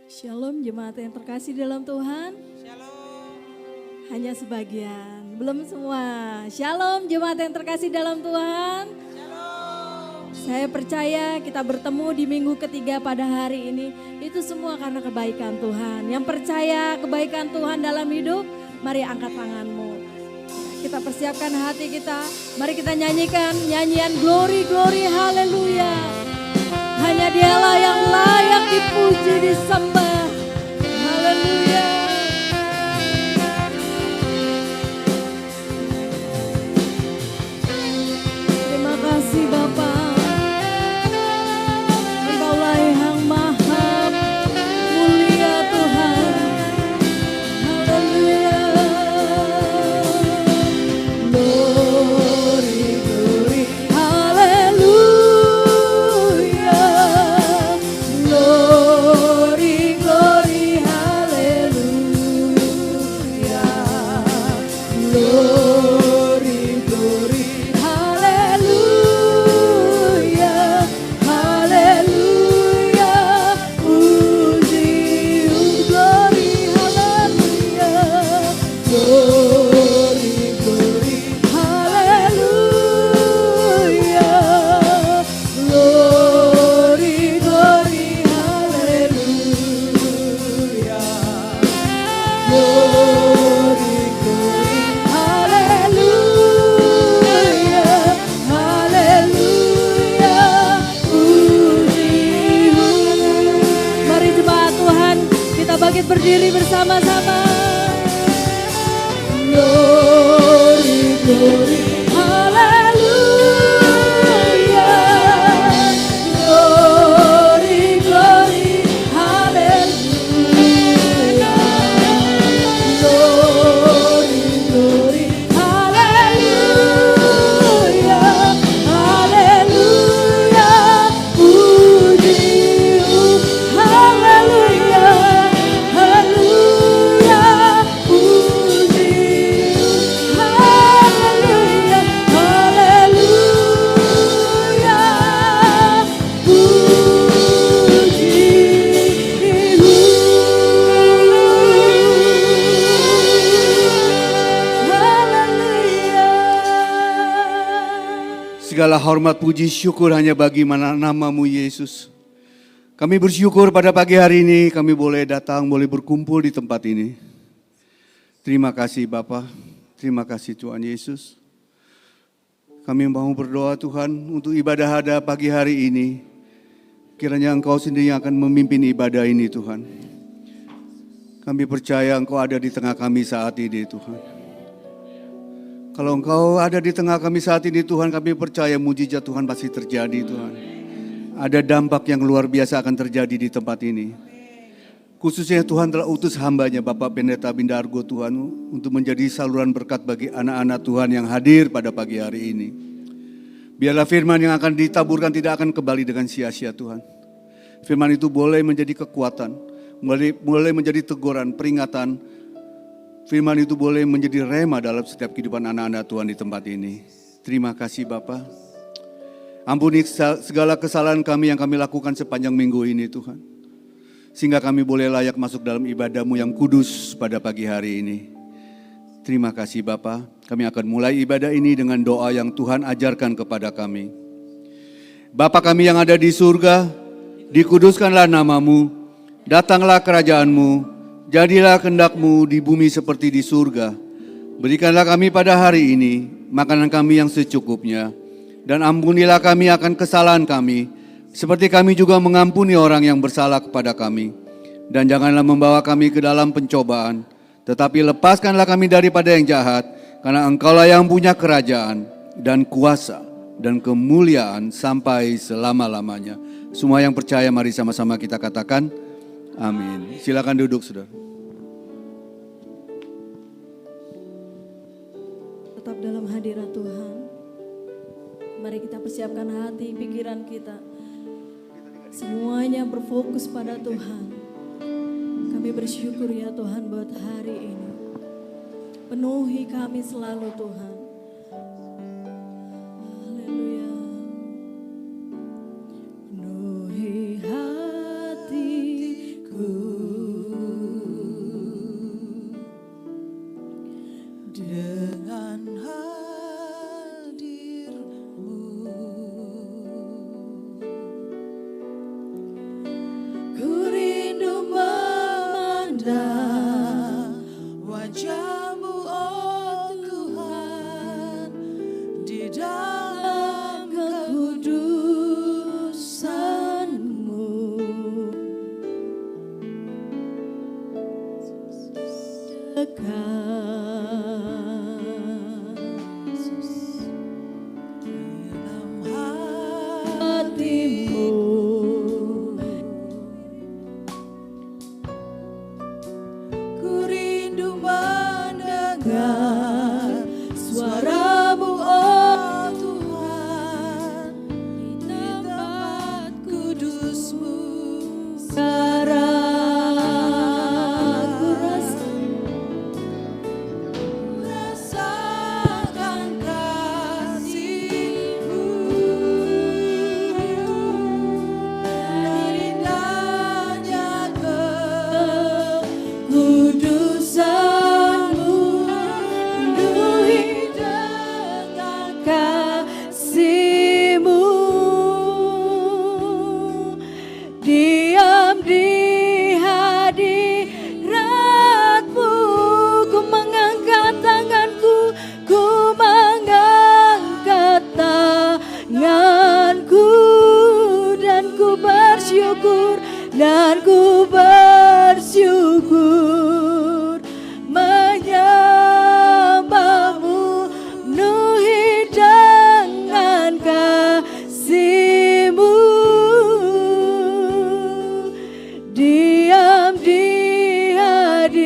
Shalom jemaat yang terkasih dalam Tuhan. Shalom. Hanya sebagian, belum semua. Shalom jemaat yang terkasih dalam Tuhan. Shalom. Saya percaya kita bertemu di minggu ketiga pada hari ini. Itu semua karena kebaikan Tuhan. Yang percaya kebaikan Tuhan dalam hidup, mari angkat tanganmu. Kita persiapkan hati kita. Mari kita nyanyikan nyanyian glory, glory, haleluya. Hanya dialah yang layak dipuji, disembah. Haleluya. Terima kasih Bapa. Engkaulah yang maha mulia Tuhan. Haleluya. Glory, glory, haleluya. Glory, glory, haleluya. Glory, glory, haleluya. Haleluya. Puji, glory, haleluya. Glory, glory, haleluya. Glory, glory, haleluya. Glory, glory, haleluya. Haleluya. Puji. Mari jemaat Tuhan, kita bangkit berdiri bersama-sama. Glory, glory, haleluya. Glory, glory, haleluya. Glory, glory, haleluya. Haleluya. Puji, haleluya. Haleluya. Puji, haleluya. Haleluya. Segala hormat, puji, syukur hanya bagi nama-Mu Yesus. Kami bersyukur pada pagi hari ini kami boleh datang, boleh berkumpul di tempat ini. Terima kasih Bapa, terima kasih Tuhan Yesus. Kami mau berdoa Tuhan untuk ibadah hada pagi hari ini. Kiranya Engkau sendiri yang akan memimpin ibadah ini Tuhan. Kami percaya Engkau ada di tengah kami saat ini Tuhan. Kalau Engkau ada di tengah kami saat ini Tuhan, kami percaya mujizat Tuhan pasti terjadi Tuhan. Ada dampak yang luar biasa akan terjadi di tempat ini. Khususnya Tuhan telah utus hambanya Bapak Pendeta Bindargo Tuhan untuk menjadi saluran berkat bagi anak-anak Tuhan yang hadir pada pagi hari ini. Biarlah firman yang akan ditaburkan tidak akan kembali dengan sia-sia Tuhan. Firman itu boleh menjadi kekuatan, boleh menjadi teguran, peringatan. Firman itu boleh menjadi rema dalam setiap kehidupan anak-anak Tuhan di tempat ini. Terima kasih Bapa. Ampuni segala kesalahan kami yang kami lakukan sepanjang minggu ini Tuhan. Sehingga kami boleh layak masuk dalam ibadah-Mu yang kudus pada pagi hari ini. Terima kasih Bapa. Kami akan mulai ibadah ini dengan doa yang Tuhan ajarkan kepada kami. Bapa kami yang ada di surga, dikuduskanlah nama-Mu, datanglah kerajaan-Mu. Jadilah kehendak-Mu di bumi seperti di surga. Berikanlah kami pada hari ini makanan kami yang secukupnya. Dan ampunilah kami akan kesalahan kami, seperti kami juga mengampuni orang yang bersalah kepada kami. Dan janganlah membawa kami ke dalam pencobaan, tetapi lepaskanlah kami daripada yang jahat, karena Engkaulah yang punya kerajaan dan kuasa dan kemuliaan sampai selama-lamanya. Semua yang percaya mari sama-sama kita katakan, amin. Silakan duduk saudara. Tetap dalam hadirat Tuhan. Mari kita persiapkan hati, pikiran kita. Semuanya berfokus pada Tuhan. Kami bersyukur ya Tuhan buat hari ini. Penuhi kami selalu Tuhan. Haleluya. Penuhi hatiku bersyukur dan ku bersyukur menyembahmu penuhi dengan kasih-Mu. Diam di hadirat-Mu,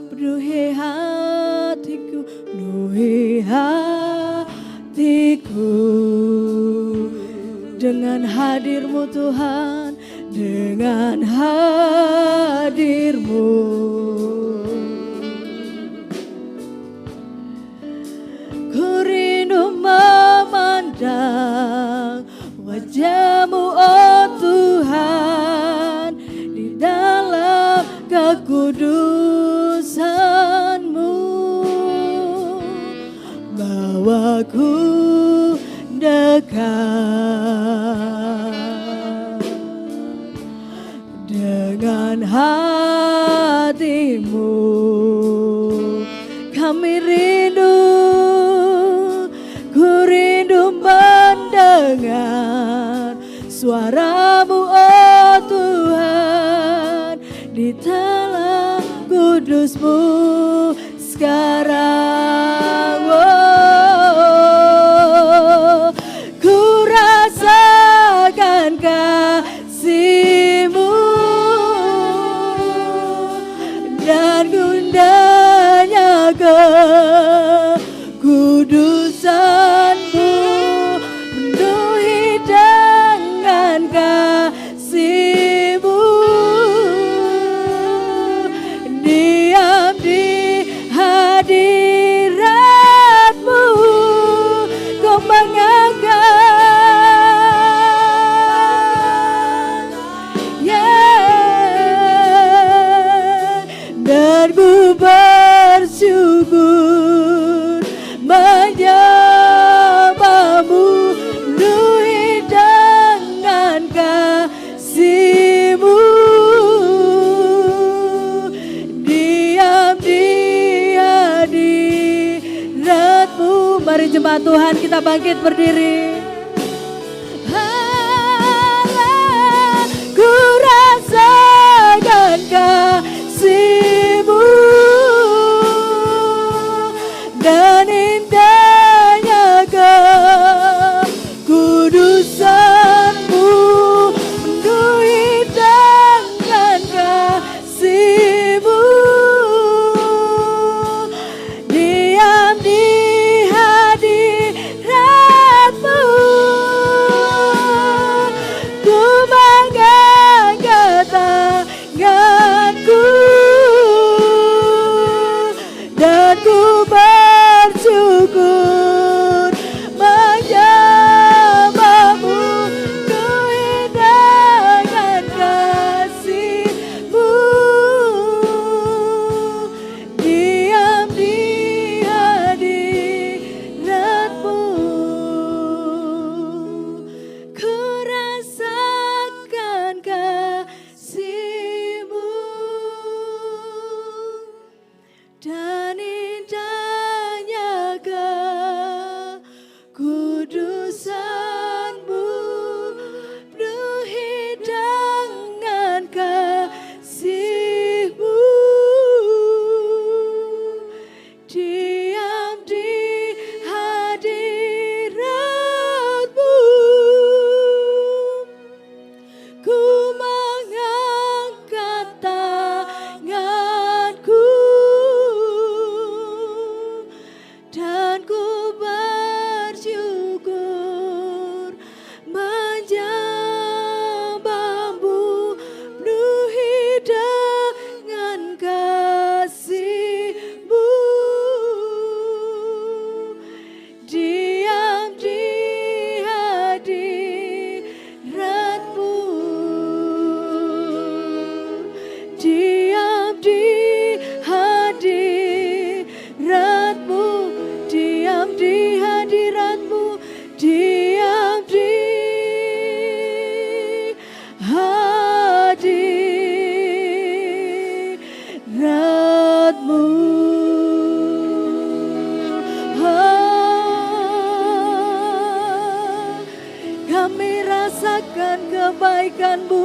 penuhi hatiku, penuhi hatiku dengan hadir-Mu Tuhan, dengan hadir-Mu. Ku rindu memandang wajah-Mu, oh Tuhan, di dalam kekudusan-Mu. Bawaku dekat dengan hati-Mu. Kami rindu, ku rindu mendengar suara-Mu, oh Tuhan, di dalam kudus-Mu sekarang. Oh, ku rasakan kasih-Mu dan gundanya kekudusan-Mu, penuhi dengan kasih-Mu. Diam di hadirat-Mu, Kau mengangkat, dan ku bersyukur menyembahmu penuhi dengan kasih-Mu. Diam di hadirat-Mu. Mari jemaat Tuhan kita bangkit berdiri. Allah, ku rasakan kasih-Mu dan indahnya kekudusan-Mu, penuhi dengan kasih-Mu. Diam di hadirat-Mu, ku mengangkat tanganku dan ku bersyukur menyembahmu penuhi dengan kasih-Mu. Diam di hadirat-Mu, ku rasakan kasih-Mu dan indahnya kekudusan-Mu, penuhi dengan kasih-Mu. Diam di hadirat-Mu, ku mengangkat tanganku dan ku bersyukur merasakan kebaikan-Mu,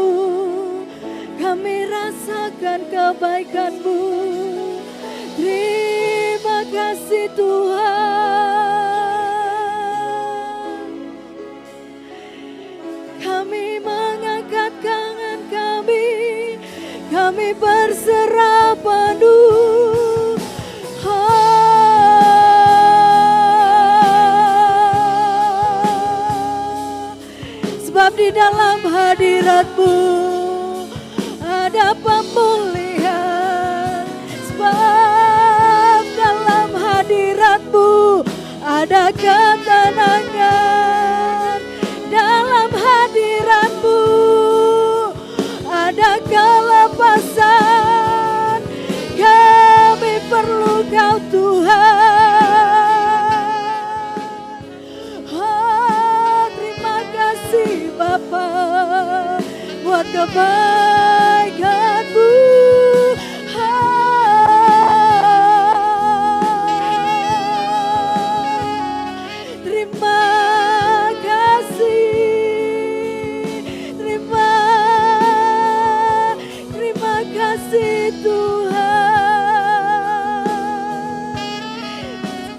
kami rasakan kebaikan-Mu. Terima kasih Tuhan. Kami mengangkat tangan kami berserah penuh. Sebab di dalam hadirat-Mu ada pemulihan. Sebab dalam hadirat-Mu ada ketenangan. Dalam hadirat-Mu ada kelepasan. Kami perlu Kau Tuhan. Terima kasih Bapa buat kebaikan-Mu. Terima kasih Tuhan.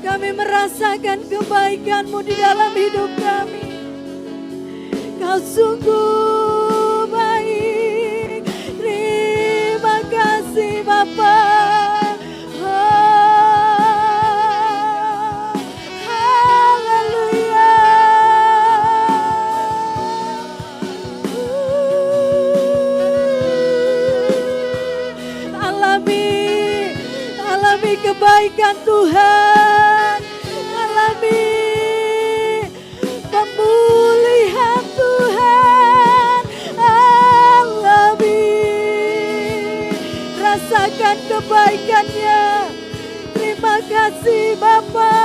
Kami merasakan kebaikan-Mu di dalam hidup kami. Kau sungguh baik. Terima kasih Bapa. Haleluya. Alami kebaikan Tuhan. Alami pemulihan Tuhan. Alami, rasakan kebaikan-Nya. Terima kasih Bapa.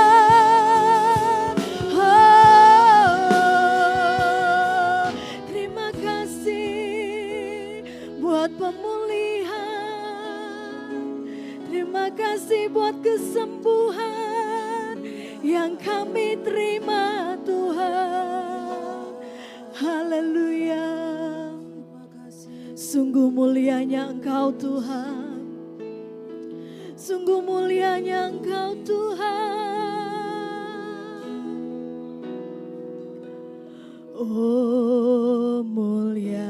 Terima kasih buat pemulihan. Terima kasih buat kesembuhan yang kami terima Tuhan. Haleluya. Sungguh mulianya Engkau Tuhan. Sungguh mulianya Engkau Tuhan. Oh mulianya,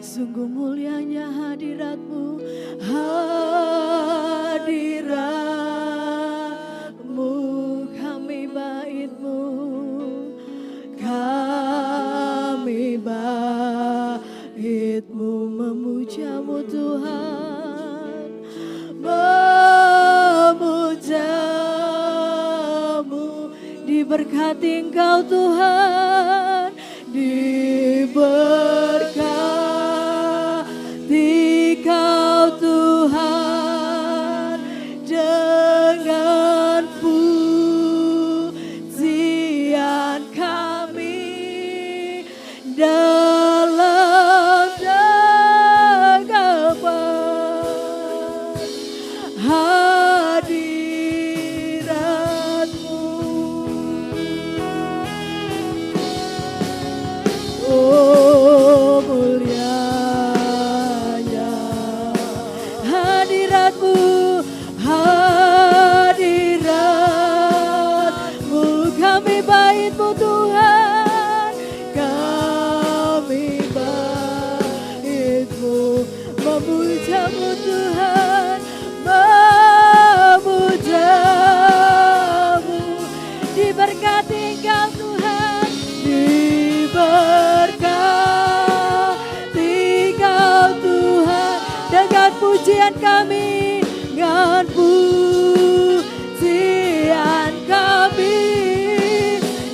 sungguh mulianya hadirat-Mu. Hadirat-Mu, kami bait-Mu. Kami bait-Mu memuja-Mu Tuhan. Memuja-Mu, diberkati Engkau Tuhan. Diberkati Kau Tuhan dengan pujian kami dalam dagapan hadirat-Mu. Oh mulianya hadirat-Mu, hadirat-Mu, kami bait-Mu Tuhan. Kami bait-Mu memuja-Mu Tuhan. Memuja-Mu, diberkati Engkau Tuhan. Diberkati Kau Tuhan dengan pujian kami, dengan pujian kami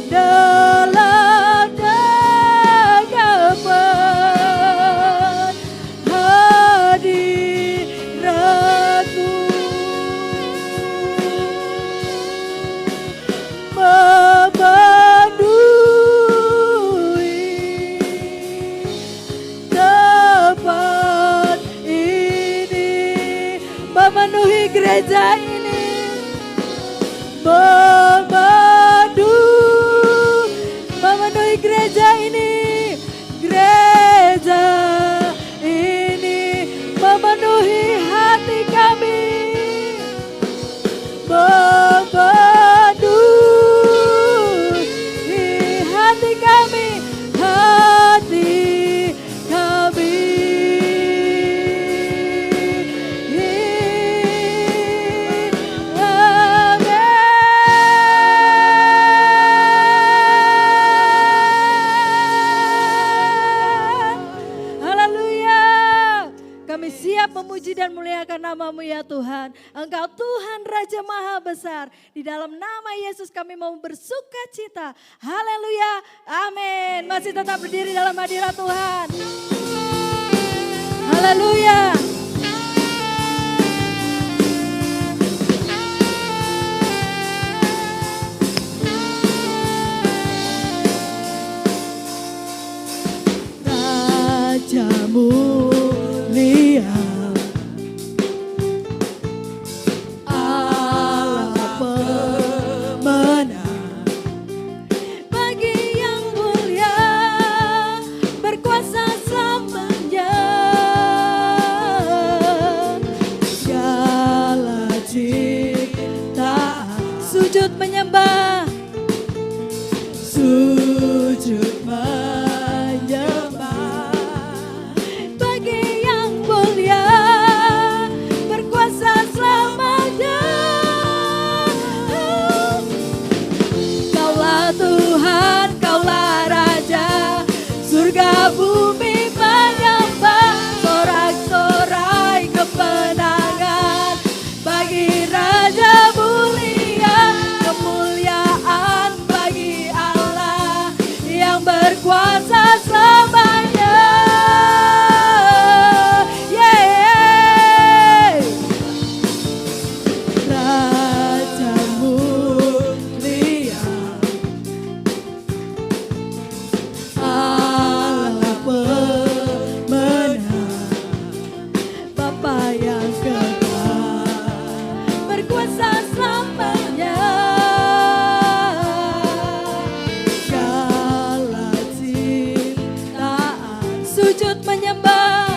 dalam dagapan hadirat-Mu. Memenuhi namamu ya Tuhan. Engkau Tuhan Raja Maha Besar. Di dalam nama Yesus kami mau bersuka cita. Haleluya, amin. Masih tetap berdiri dalam hadirat Tuhan. Haleluya. Raja mulia, Allah pemenang, bagi yang mulia, berkuasa selamanya. Segala ciptaan sujud menyembah, sujud menyembah, bagi yang mulia, berkuasa selamanya. Kaulah Tuhan, Kaulah Raja, surga bumi menyembah, sorak-sorai kemenangan, bagi Raja mulia, kemuliaan bagi Allah yang berkuasa selamanya. Yeay. Raja mulia, Allah pemenang, Bapa yang kekal, berkuasa selamanya. Segala ciptaan sujud menyembah,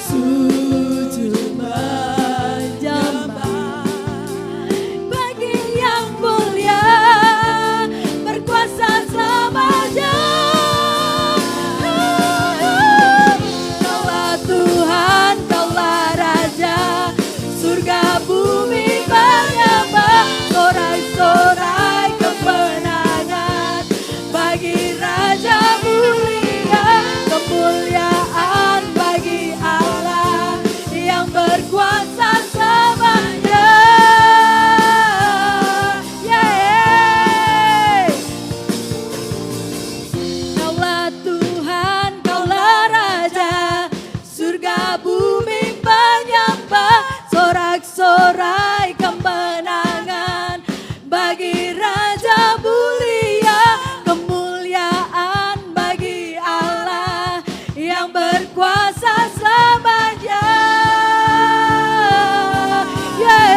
sujud menyembah, bagi yang mulia, berkuasa selamanya. Kaulah Tuhan, Kaulah Raja, surga bumi menyembah, sorai-sorai kemenangan, bagi Raja mulia, kemuliaan bagi Allah yang berkuasa selamanya. Yeay. Kaulah Tuhan, Kaulah Raja, surga bumi menyembah, sorak-sorai kemenangan, bagi Raja mulia, kemuliaan bagi Allah yang berkuasa selamanya. Yeay.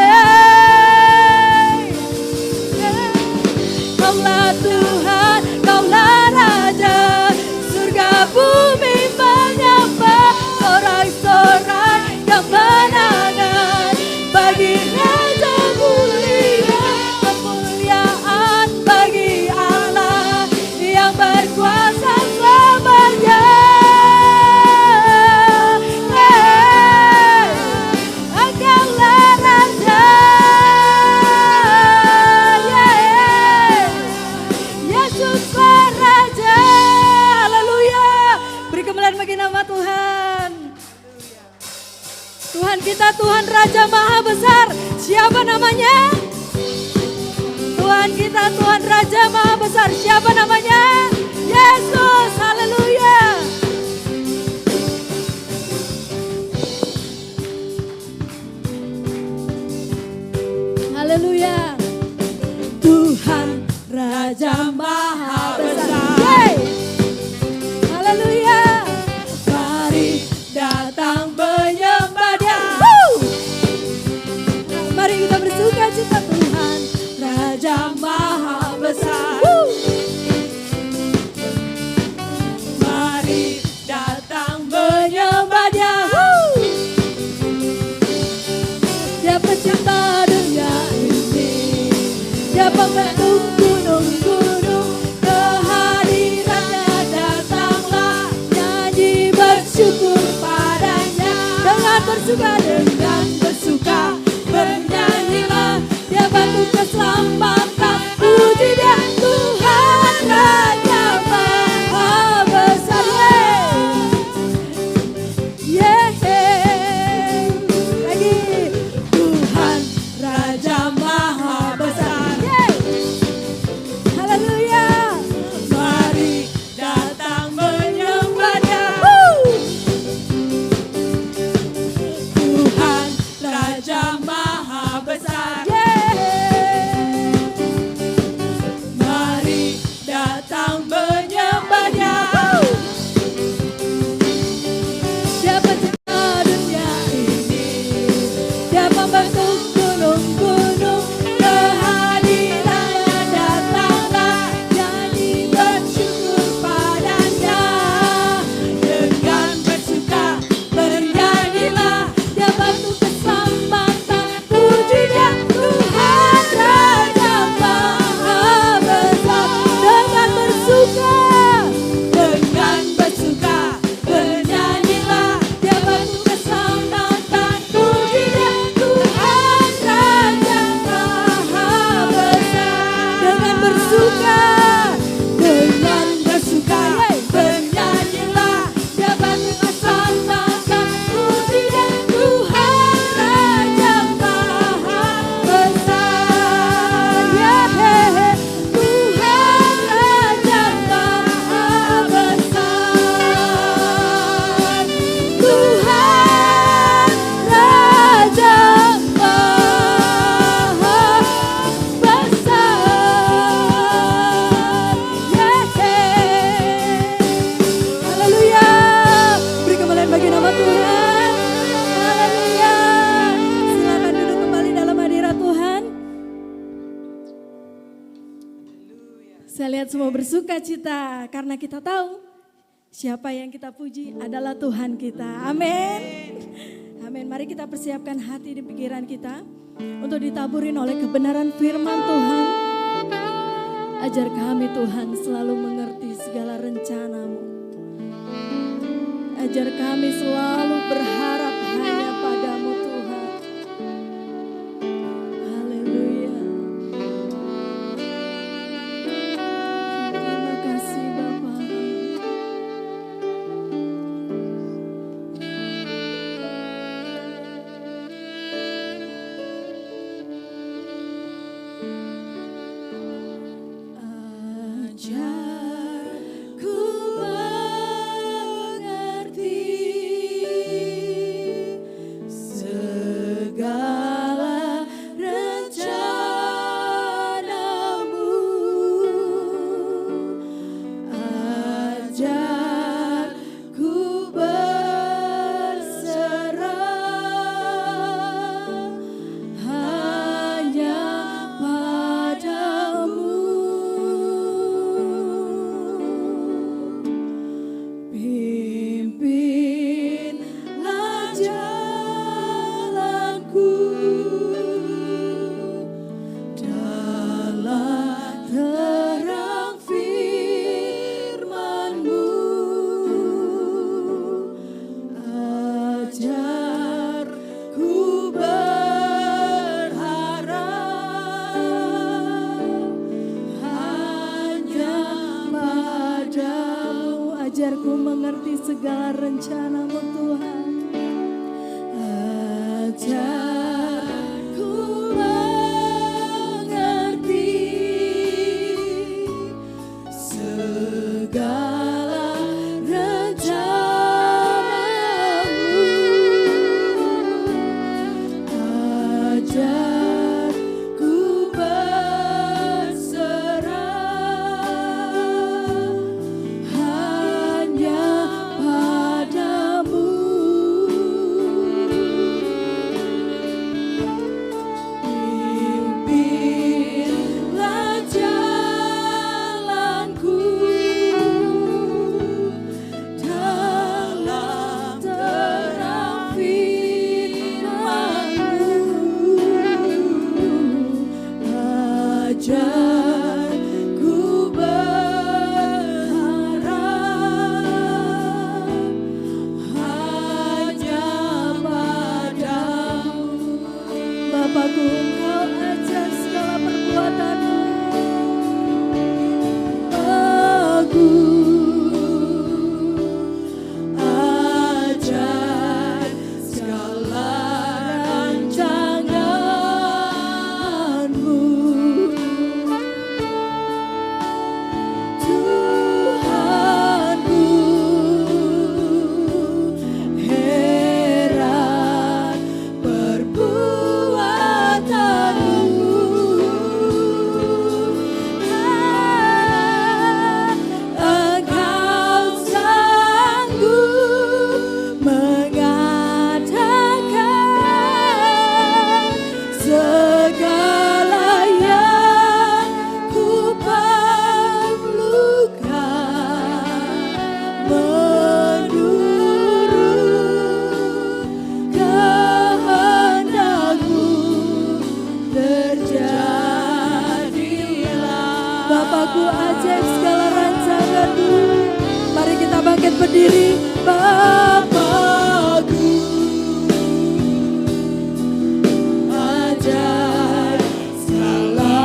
Kaulah Tuhan, Kaulah Raja, surga bumi menyembah, sorak-sorai kemenangan, bagi Raja mulia, kemuliaan bagi Allah yang berkuasa selamanya. Yeay. Engkaulah Raja. Yeay. Yesuslah Raja. Haleluya. Beri kemuliaan bagi nama Tuhan. Tuhan kita Tuhan Raja Maha Besar. Siapa namanya? Tuhan kita Tuhan Raja Maha Besar. Siapa namanya? Yesus. Haleluya. Haleluya. Tuhan Raja Maha Besar. Yeay. Haleluya. Mari datang menyembah Dia. Mari kita bersuka cita, Tuhan Raja Maha Besar. Mari datang menyembah Dia. Dia pencipta dunia ini, Dia pembentuk gunung-gunung, kehadirannya datanglah, nyanyi bersyukur padanya, dengan bersuka, dengan bersuka, bernyanyilah, Dia batu keselamatan, puji Dia Tuhan Raja Maha Besar. Yeah. Saya lihat semua bersuka cita karena kita tahu siapa yang kita puji adalah Tuhan kita. Amin. Amin. Mari kita persiapkan hati di pikiran kita untuk ditaburin oleh kebenaran firman Tuhan. Ajar kami Tuhan selalu mengerti segala rencana-Mu. Ajar kami selalu berharap hanya pada-Mu Tuhan. Haleluya. Terima kasih Bapa. Ajarku mengerti segala rencana-Mu. Ajarku berserah hanya padamu. Pimpinlah jalanku dalam terang firman-Mu. Ajarku berharap hanya padamu. Ajarku mengerti segala rencana-Mu Tuhan. Ajarku mengerti segala rencana-Mu. Ajarku berserah hanya padamu. Pimpinlah jalanku dalam terang firman-Mu. Ajarku berharap hanya padamu. Bapakku, Engkau ajar segala perbuatan-Mu. Aku ajar segala rancangan-Mu. Tuhanku, heran perbuatan-Mu. Engkau sanggup mengadakan segala yang ku perlukan menurut kehendak-Mu. Terjadilah. Bapakku, ajaib segala rancangan-Mu. Mari kita bangkit berdiri. Bapakku, ajar segala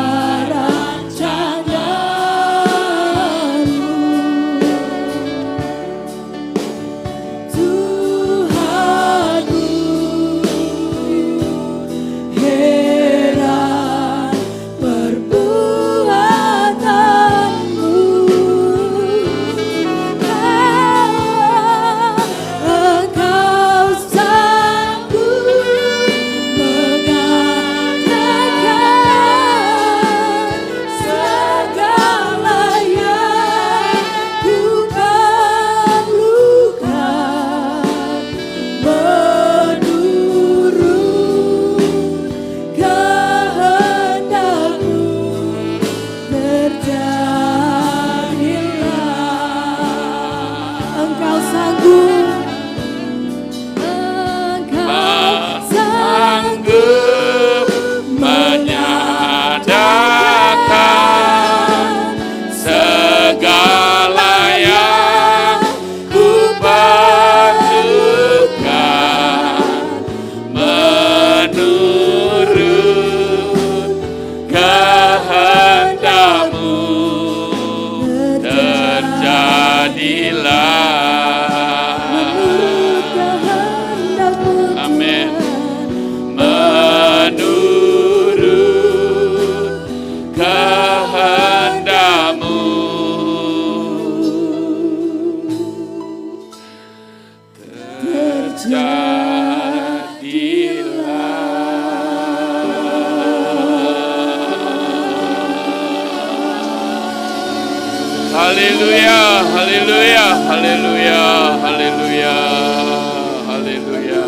rancangan-Mu. Tuhanku, heran perbuatan-Mu. Haleluya, haleluya, haleluya, haleluya, haleluya.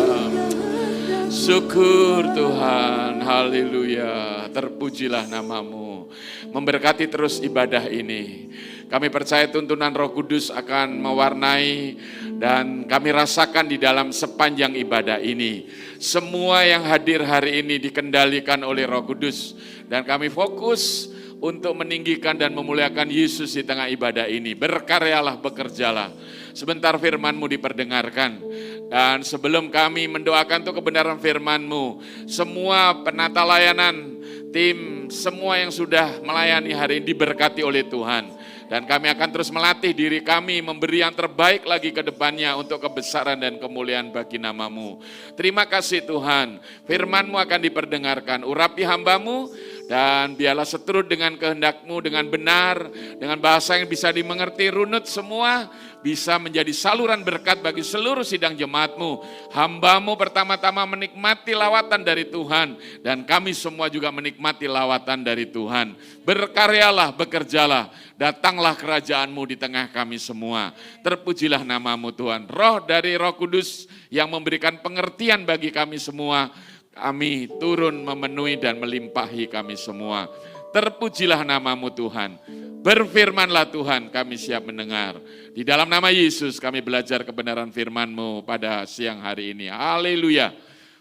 Syukur Tuhan, haleluya. Terpujilah namamu. Memberkati terus ibadah ini. Kami percaya tuntunan Roh Kudus akan mewarnai dan kami rasakan di dalam sepanjang ibadah ini. Semua yang hadir hari ini dikendalikan oleh Roh Kudus dan kami fokus untuk meninggikan dan memuliakan Yesus di tengah ibadah ini. Berkaryalah, bekerjalah. Sebentar firman-Mu diperdengarkan. Dan sebelum kami mendoakan untuk kebenaran firman-Mu, semua penata layanan, tim, semua yang sudah melayani hari ini diberkati oleh Tuhan. Dan kami akan terus melatih diri kami, memberi yang terbaik lagi ke depannya untuk kebesaran dan kemuliaan bagi nama-Mu. Terima kasih Tuhan, firman-Mu akan diperdengarkan. Urapi hamba-Mu, dan biarlah seturut dengan kehendak-Mu dengan benar, dengan bahasa yang bisa dimengerti, runut semua, bisa menjadi saluran berkat bagi seluruh sidang jemaat-Mu. Hamba-Mu pertama-tama menikmati lawatan dari Tuhan, dan kami semua juga menikmati lawatan dari Tuhan. Berkaryalah, bekerjalah, datanglah kerajaan-Mu di tengah kami semua. Terpujilah nama-Mu Tuhan. Roh dari Roh Kudus yang memberikan pengertian bagi kami semua, kami turun memenuhi dan melimpahi kami semua. Terpujilah nama-Mu Tuhan. Berfirmanlah Tuhan, kami siap mendengar. Di dalam nama Yesus kami belajar kebenaran firman-Mu pada siang hari ini. Haleluya.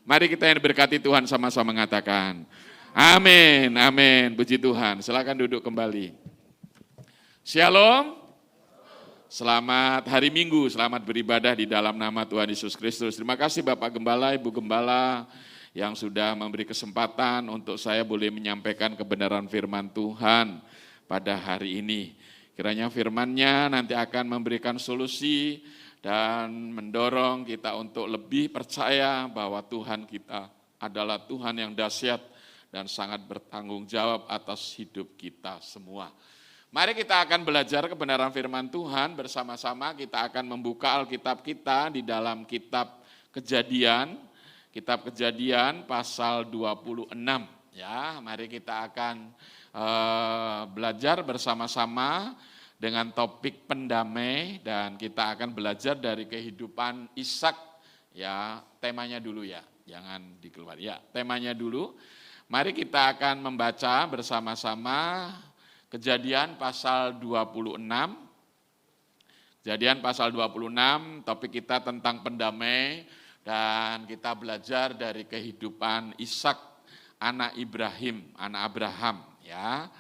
Mari kita yang diberkati Tuhan sama-sama mengatakan amin, amin. Puji Tuhan. Silakan duduk kembali. Shalom. Selamat hari Minggu, selamat beribadah di dalam nama Tuhan Yesus Kristus. Terima kasih Bapak Gembala, Ibu Gembala yang sudah memberi kesempatan untuk saya boleh menyampaikan kebenaran firman Tuhan pada hari ini. Kiranya firman-Nya nanti akan memberikan solusi dan mendorong kita untuk lebih percaya bahwa Tuhan kita adalah Tuhan yang dahsyat dan sangat bertanggung jawab atas hidup kita semua. Mari kita akan belajar kebenaran firman Tuhan bersama-sama. Kita akan membuka Alkitab kita di dalam kitab Kejadian. Kitab Kejadian pasal 26. Ya, mari kita akan belajar bersama-sama dengan topik pendamai dan kita akan belajar dari kehidupan Ishak. Ya, temanya dulu ya. Jangan dikeluar. Ya, temanya dulu. Mari kita akan membaca bersama-sama Kejadian pasal 26. Kejadian pasal 26, topik kita tentang pendamai dan kita belajar dari kehidupan Ishak, anak Ibrahim, anak Abraham ya.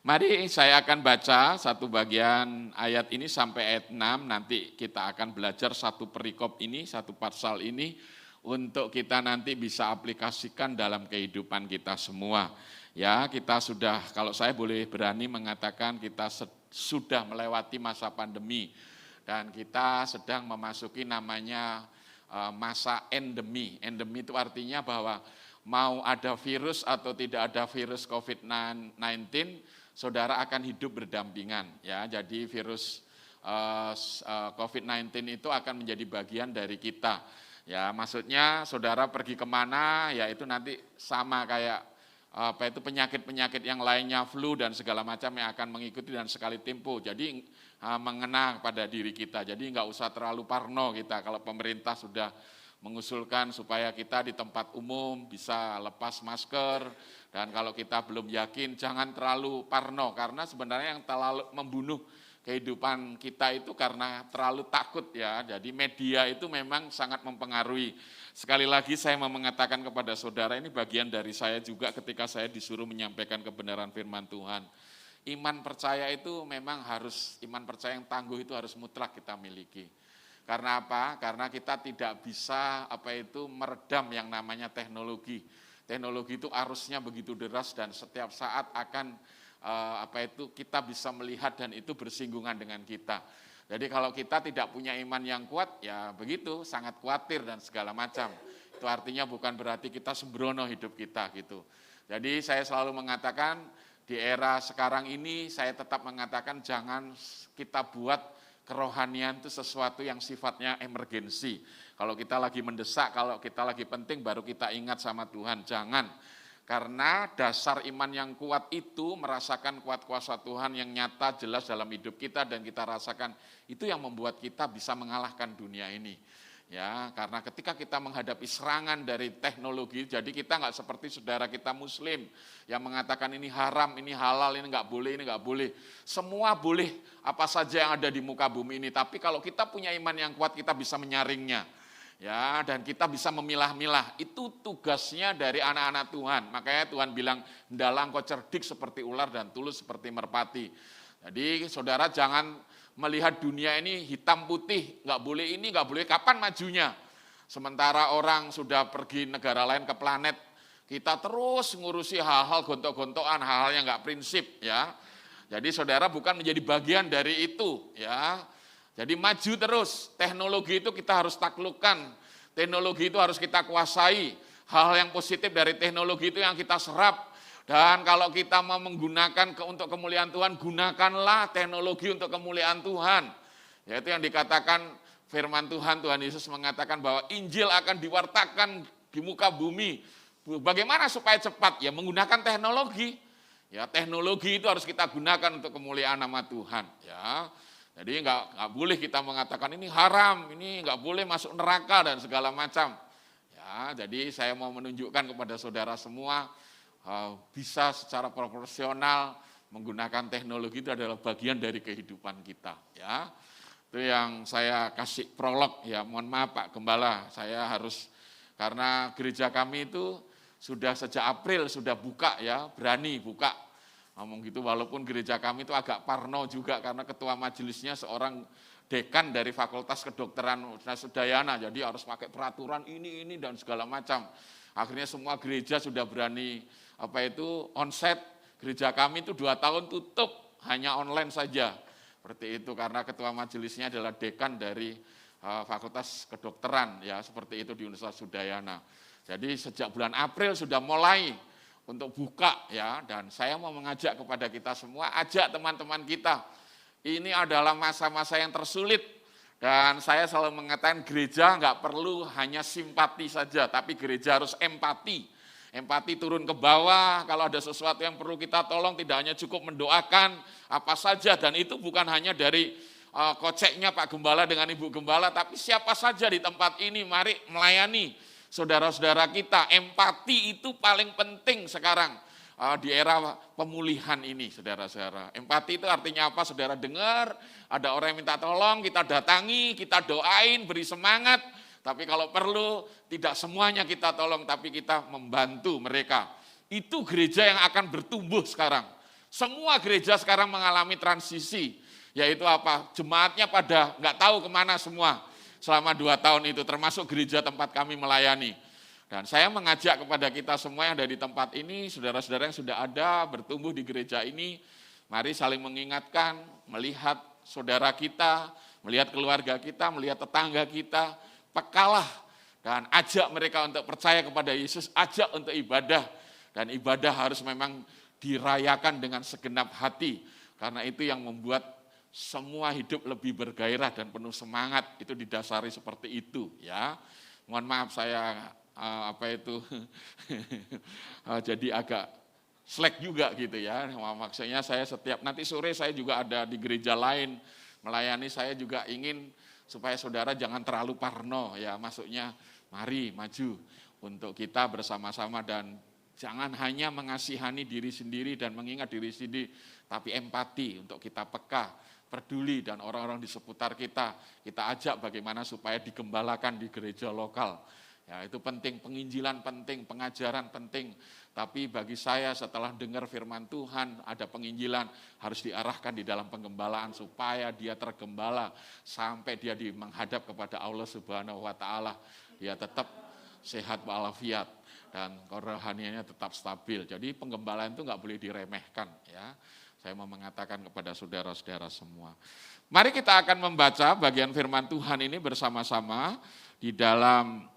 Mari saya akan baca satu bagian ayat ini sampai ayat 6, nanti kita akan belajar satu perikop ini, satu pasal ini untuk kita nanti bisa aplikasikan dalam kehidupan kita semua. Ya, kita sudah, kalau saya boleh berani mengatakan kita sudah melewati masa pandemi dan kita sedang memasuki namanya masa endemi. Endemi itu artinya bahwa mau ada virus atau tidak ada virus COVID-19, saudara akan hidup berdampingan. Ya, jadi virus COVID-19 itu akan menjadi bagian dari kita. Ya, maksudnya saudara pergi kemana, ya itu nanti sama kayak penyakit-penyakit yang lainnya, flu dan segala macam yang akan mengikuti dan sekali tempo. Jadi mengena pada diri kita. Jadi nggak usah terlalu parno kita kalau pemerintah sudah mengusulkan supaya kita di tempat umum bisa lepas masker dan kalau kita belum yakin jangan terlalu parno karena sebenarnya yang terlalu membunuh kehidupan kita itu karena terlalu takut ya. Jadi media itu memang sangat mempengaruhi. Sekali lagi saya mau mengatakan kepada saudara, ini bagian dari saya juga ketika saya disuruh menyampaikan kebenaran firman Tuhan. Iman percaya itu memang harus, iman percaya yang tangguh itu harus mutlak kita miliki. Karena apa? Karena kita tidak bisa meredam yang namanya teknologi. Teknologi itu arusnya begitu deras dan setiap saat akan kita bisa melihat dan itu bersinggungan dengan kita. Jadi kalau kita tidak punya iman yang kuat, ya begitu, sangat khawatir dan segala macam. Itu artinya bukan berarti kita sembrono hidup kita gitu. Jadi saya selalu mengatakan di era sekarang ini saya tetap mengatakan jangan kita buat kerohanian itu sesuatu yang sifatnya emergensi. Kalau kita lagi mendesak, kalau kita lagi penting baru kita ingat sama Tuhan, jangan. Karena dasar iman yang kuat itu merasakan kuat kuasa Tuhan yang nyata jelas dalam hidup kita dan kita rasakan, itu yang membuat kita bisa mengalahkan dunia ini. Ya, karena ketika kita menghadapi serangan dari teknologi, jadi kita nggak seperti saudara kita Muslim yang mengatakan ini haram, ini halal, ini nggak boleh, ini nggak boleh. Semua boleh, apa saja yang ada di muka bumi ini. Tapi kalau kita punya iman yang kuat, kita bisa menyaringnya. Ya, dan kita bisa memilah-milah. Itu tugasnya dari anak-anak Tuhan. Makanya Tuhan bilang, "Hendaklah engkau cerdik seperti ular dan tulus seperti merpati." Jadi saudara jangan melihat dunia ini hitam putih, nggak boleh ini, nggak boleh, kapan majunya? Sementara orang sudah pergi negara lain ke planet, kita terus ngurusi hal-hal gontok-gontokan, hal-hal yang nggak prinsip, ya. Jadi saudara bukan menjadi bagian dari itu, ya. Jadi maju terus, teknologi itu kita harus taklukkan, teknologi itu harus kita kuasai, hal-hal yang positif dari teknologi itu yang kita serap. Dan kalau kita mau menggunakan untuk kemuliaan Tuhan, gunakanlah teknologi untuk kemuliaan Tuhan. Yaitu yang dikatakan firman Tuhan, Tuhan Yesus mengatakan bahwa Injil akan diwartakan di muka bumi. Bagaimana supaya cepat? Ya menggunakan teknologi. Ya teknologi itu harus kita gunakan untuk kemuliaan nama Tuhan. Ya. Jadi nggak boleh kita mengatakan ini haram, ini nggak boleh masuk neraka dan segala macam. Ya, jadi saya mau menunjukkan kepada saudara semua bisa secara proporsional menggunakan teknologi itu adalah bagian dari kehidupan kita. Ya, itu yang saya kasih prolog. Ya, mohon maaf Pak Gembala, saya harus karena gereja kami itu sudah sejak April sudah buka ya, berani buka. Ngomong gitu, walaupun gereja kami itu agak parno juga karena ketua majelisnya seorang dekan dari Fakultas Kedokteran Udayana, jadi harus pakai peraturan ini dan segala macam. Akhirnya semua gereja sudah berani onsite. Gereja kami itu 2 tahun tutup, hanya online saja. Seperti itu karena ketua majelisnya adalah dekan dari Fakultas Kedokteran, ya seperti itu di Universitas Udayana. Jadi sejak bulan April sudah mulai untuk buka ya, dan saya mau mengajak kepada kita semua, ajak teman-teman kita. Ini adalah masa-masa yang tersulit dan saya selalu mengatakan gereja nggak perlu hanya simpati saja, tapi gereja harus empati. Empati turun ke bawah, kalau ada sesuatu yang perlu kita tolong tidak hanya cukup mendoakan apa saja, dan itu bukan hanya dari koceknya Pak Gembala dengan Ibu Gembala, tapi siapa saja di tempat ini, mari melayani saudara-saudara kita. Empati itu paling penting sekarang di era pemulihan ini, saudara-saudara. Empati itu artinya apa? Saudara dengar, ada orang yang minta tolong, kita datangi, kita doain, beri semangat. Tapi kalau perlu, tidak semuanya kita tolong, tapi kita membantu mereka. Itu gereja yang akan bertumbuh sekarang. Semua gereja sekarang mengalami transisi, yaitu apa? Jemaatnya pada nggak tahu kemana semua. Selama 2 tahun itu, termasuk gereja tempat kami melayani. Dan saya mengajak kepada kita semua yang ada di tempat ini, saudara-saudara yang sudah ada, bertumbuh di gereja ini, mari saling mengingatkan, melihat saudara kita, melihat keluarga kita, melihat tetangga kita, pekalah dan ajak mereka untuk percaya kepada Yesus, ajak untuk ibadah. Dan ibadah harus memang dirayakan dengan segenap hati, karena itu yang membuat semua hidup lebih bergairah dan penuh semangat, itu didasari seperti itu ya. Mohon maaf saya jadi agak slack juga gitu ya. Maksudnya saya nanti sore saya juga ada di gereja lain melayani, saya juga ingin supaya saudara jangan terlalu parno ya, maksudnya mari maju untuk kita bersama-sama dan jangan hanya mengasihani diri sendiri dan mengingat diri sendiri, tapi empati untuk kita peka, peduli dan orang-orang di seputar kita ajak bagaimana supaya digembalakan di gereja lokal. Ya, itu penting, penginjilan penting, pengajaran penting. Tapi bagi saya setelah dengar firman Tuhan, ada penginjilan harus diarahkan di dalam penggembalaan supaya dia tergembala sampai dia menghadap kepada Allah Subhanahu wa taala. Dia tetap sehat walafiat dan kerohaniannya tetap stabil. Jadi penggembalaan itu nggak boleh diremehkan ya. Saya mau mengatakan kepada saudara-saudara semua. Mari kita akan membaca bagian firman Tuhan ini bersama-sama di dalam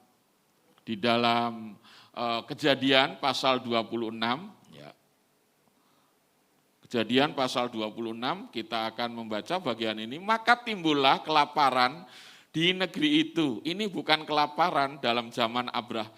Kejadian pasal 26 ya. Kejadian pasal 26 kita akan membaca bagian ini. Maka timbullah kelaparan di negeri itu. Ini bukan kelaparan dalam zaman Abraham.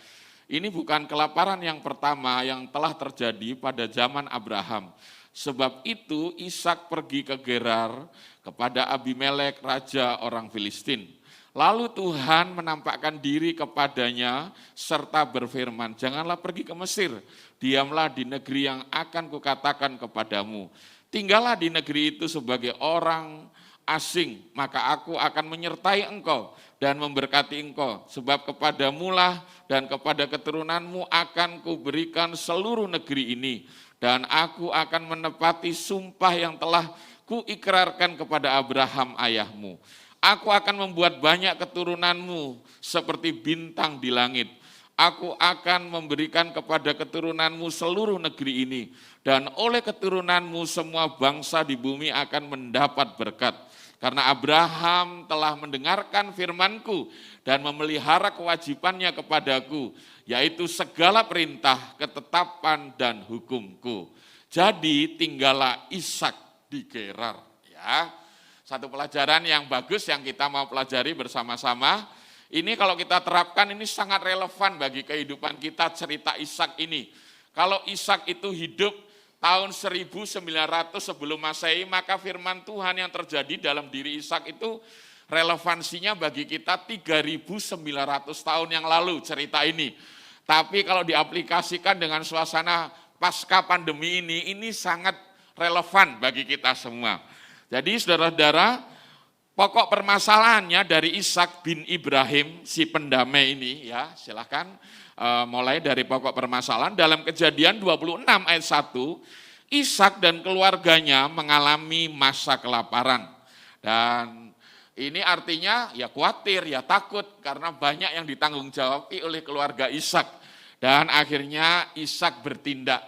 Ini bukan kelaparan yang pertama yang telah terjadi pada zaman Abraham. Sebab itu Ishak pergi ke Gerar kepada Abimelek, raja orang Filistin. Lalu Tuhan menampakkan diri kepadanya serta berfirman, janganlah pergi ke Mesir, diamlah di negeri yang akan kukatakan kepadamu. Tinggallah di negeri itu sebagai orang asing, maka aku akan menyertai engkau dan memberkati engkau, sebab kepadamulah dan kepada keturunanmu akan kuberikan seluruh negeri ini, dan aku akan menepati sumpah yang telah kuikrarkan kepada Abraham ayahmu. Aku akan membuat banyak keturunanmu seperti bintang di langit. Aku akan memberikan kepada keturunanmu seluruh negeri ini, dan oleh keturunanmu semua bangsa di bumi akan mendapat berkat. Karena Abraham telah mendengarkan firman-Ku dan memelihara kewajibannya kepadaku, yaitu segala perintah, ketetapan, dan hukum-Ku. Jadi tinggallah Ishak di Gerar. Ya, satu pelajaran yang bagus yang kita mau pelajari bersama-sama. Ini kalau kita terapkan ini sangat relevan bagi kehidupan kita, cerita Ishak ini. Kalau Ishak itu hidup tahun 1900 sebelum Masehi, maka firman Tuhan yang terjadi dalam diri Ishak itu relevansinya bagi kita 3.900 tahun yang lalu cerita ini. Tapi kalau diaplikasikan dengan suasana pasca pandemi ini sangat relevan bagi kita semua. Jadi saudara-saudara, pokok permasalahannya dari Ishak bin Ibrahim, si pendamai ini, ya silahkan mulai dari pokok permasalahan. Dalam Kejadian 26 ayat 1, Ishak dan keluarganya mengalami masa kelaparan. Dan ini artinya ya khawatir, ya takut karena banyak yang ditanggung jawabi oleh keluarga Ishak. Dan akhirnya Ishak bertindak.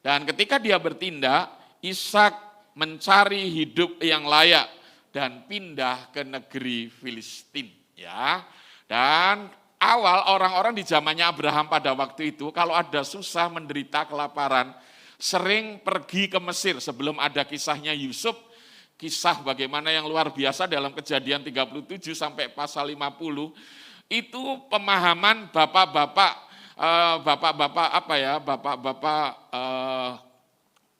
Dan ketika dia bertindak, Ishak mencari hidup yang layak dan pindah ke negeri Filistin, ya. Dan awal orang-orang di zamannya Abraham pada waktu itu kalau ada susah, menderita kelaparan, sering pergi ke Mesir. Sebelum ada kisahnya Yusuf, kisah bagaimana yang luar biasa dalam Kejadian 37 sampai pasal 50, itu pemahaman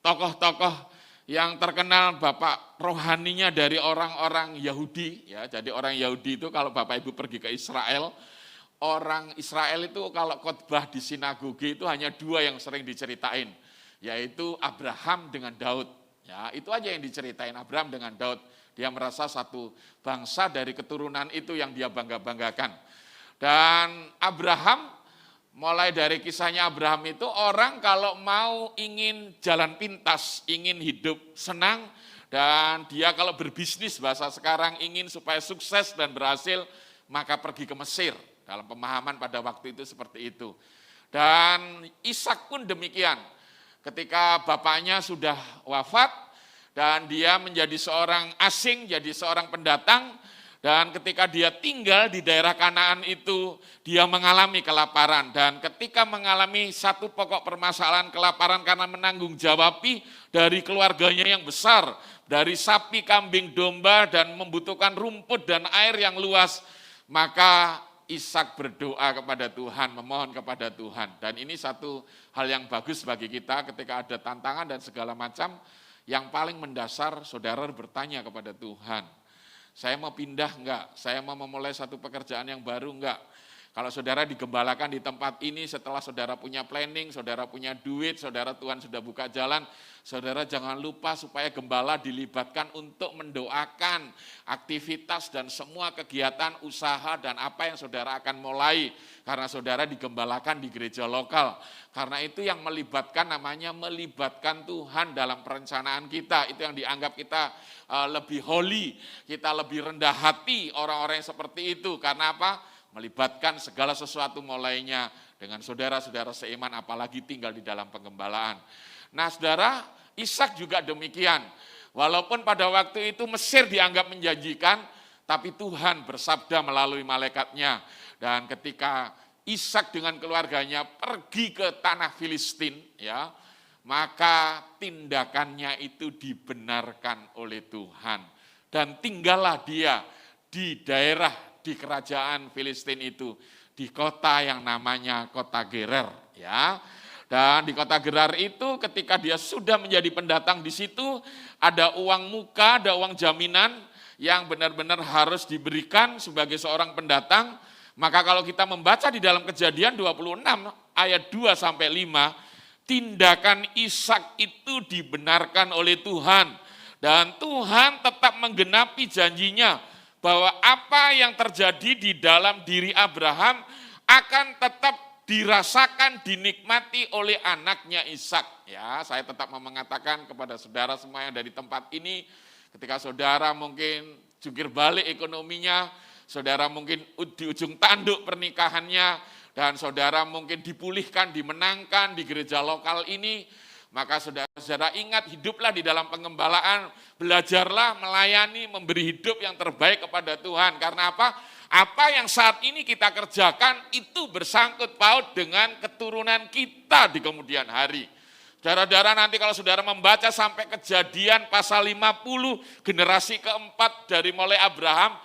tokoh-tokoh yang terkenal bapak rohaninya dari orang-orang Yahudi, ya. Jadi orang Yahudi itu kalau Bapak Ibu pergi ke Israel, orang Israel itu kalau khotbah di sinagoge itu hanya dua yang sering diceritain, yaitu Abraham dengan Daud. Ya, itu aja yang diceritain, Abraham dengan Daud. Dia merasa satu bangsa dari keturunan itu yang dia bangga-banggakan. Dan Abraham, mulai dari kisahnya Abraham itu orang kalau mau ingin jalan pintas, ingin hidup senang, dan dia kalau berbisnis bahasa sekarang ingin supaya sukses dan berhasil, maka pergi ke Mesir. Dalam pemahaman pada waktu itu seperti itu. Dan Ishak pun demikian. Ketika bapaknya sudah wafat dan dia menjadi seorang asing, jadi seorang pendatang, dan ketika dia tinggal di daerah Kanaan itu, dia mengalami kelaparan. Dan ketika mengalami satu pokok permasalahan kelaparan karena menanggung jawabi dari keluarganya yang besar, dari sapi, kambing, domba, dan membutuhkan rumput dan air yang luas, maka Ishak berdoa kepada Tuhan, memohon kepada Tuhan. Dan ini satu hal yang bagus bagi kita ketika ada tantangan dan segala macam. Yang paling mendasar, saudara bertanya kepada Tuhan, saya mau pindah enggak? Saya mau memulai satu pekerjaan yang baru enggak? Kalau saudara digembalakan di tempat ini setelah saudara punya planning, saudara punya duit, saudara Tuhan sudah buka jalan, saudara jangan lupa supaya gembala dilibatkan untuk mendoakan aktivitas dan semua kegiatan usaha dan apa yang saudara akan mulai. Karena saudara digembalakan di gereja lokal. Karena itu yang melibatkan namanya melibatkan Tuhan dalam perencanaan kita. Itu yang dianggap kita lebih holy, kita lebih rendah hati orang-orang yang seperti itu. Karena apa? Melibatkan segala sesuatu mulainya dengan saudara-saudara seiman, apalagi tinggal di dalam penggembalaan. Nah saudara, Ishak juga demikian. Walaupun pada waktu itu Mesir dianggap menjanjikan, tapi Tuhan bersabda melalui malaikatnya. Dan ketika Ishak dengan keluarganya pergi ke tanah Filistin, ya, maka tindakannya itu dibenarkan oleh Tuhan. Dan tinggallah dia di daerah di kerajaan Filistin itu. di kota yang namanya kota Gerar, ya. Dan di kota Gerar itu ketika dia sudah menjadi pendatang di situ, ada uang muka, ada uang jaminan yang benar-benar harus diberikan sebagai seorang pendatang. Maka kalau kita membaca di dalam Kejadian 26 ayat 2 sampai 5, tindakan Ishak itu dibenarkan oleh Tuhan. Dan Tuhan tetap menggenapi janjinya bahwa apa yang terjadi di dalam diri Abraham akan tetap dirasakan, dinikmati oleh anaknya Ishak. Ya, saya tetap mau mengatakan kepada saudara semua yang dari tempat ini, ketika saudara mungkin jungkir balik ekonominya, saudara mungkin di ujung tanduk pernikahannya, dan saudara mungkin dipulihkan, dimenangkan di gereja lokal ini, maka saudara-saudara ingat, hiduplah di dalam pengembalaan, belajarlah melayani, memberi hidup yang terbaik kepada Tuhan. Karena apa? Apa yang saat ini kita kerjakan itu bersangkut paut dengan keturunan kita di kemudian hari. Saudara-saudara, nanti kalau saudara membaca sampai Kejadian pasal 50, generasi keempat dari mulai Abraham,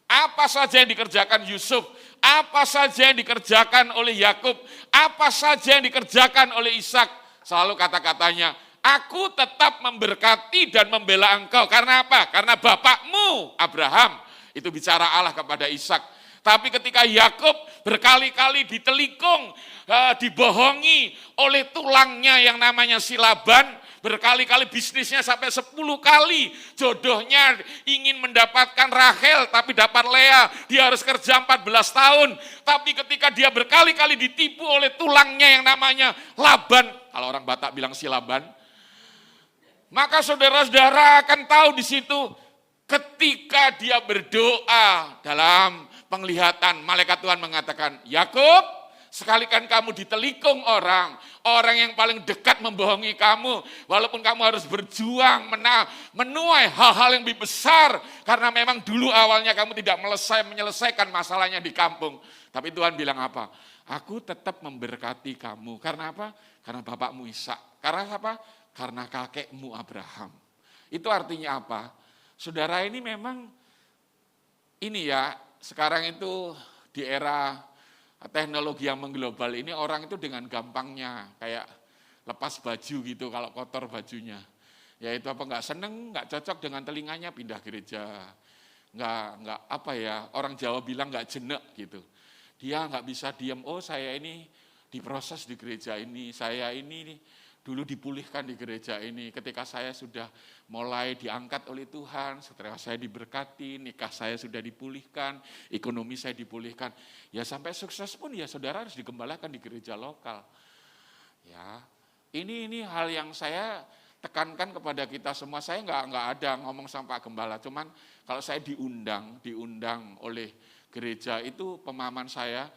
apa saja yang dikerjakan Yusuf, apa saja yang dikerjakan oleh Yakub, apa saja yang dikerjakan oleh Ishak, selalu kata-katanya, aku tetap memberkati dan membela engkau. Karena apa? Karena bapakmu Abraham. Itu bicara Allah kepada Ishak. Tapi ketika Yakub berkali-kali ditelikung, dibohongi oleh tulangnya yang namanya si Laban, berkali-kali bisnisnya sampai 10 kali, jodohnya ingin mendapatkan Rahel tapi dapat Lea, dia harus kerja 14 tahun. Tapi ketika dia berkali-kali ditipu oleh tulangnya yang namanya Laban, kalau orang Batak bilang si Laban, maka saudara-saudara akan tahu di situ, ketika dia berdoa dalam penglihatan, malaikat Tuhan mengatakan, Yakub, sekalikan kamu ditelikung orang yang paling dekat membohongi kamu, walaupun kamu harus berjuang menuai hal-hal yang lebih besar, karena memang dulu awalnya kamu tidak menyelesaikan masalahnya di kampung. Tapi Tuhan bilang apa? Aku tetap memberkati kamu. Karena apa? Karena bapakmu Ishak. Karena apa? Karena kakekmu Abraham. Itu artinya apa? Saudara, ini memang ini ya, sekarang itu di era teknologi yang mengglobal ini, orang itu dengan gampangnya kayak lepas baju gitu kalau kotor bajunya. Ya itu apa, nggak seneng, nggak cocok dengan telinganya, pindah gereja. Nggak apa ya, orang Jawa bilang nggak jenek gitu. Dia nggak bisa diam, oh saya ini diproses di gereja ini, saya ini dulu dipulihkan di gereja ini, ketika saya sudah mulai diangkat oleh Tuhan, setelah saya diberkati, nikah saya sudah dipulihkan, ekonomi saya dipulihkan, ya sampai sukses pun ya saudara harus digembalakan di gereja lokal. Ya, ini hal yang saya tekankan kepada kita semua. Saya nggak ada ngomong sama Pak Gembala, cuman kalau saya diundang oleh gereja itu pemahaman saya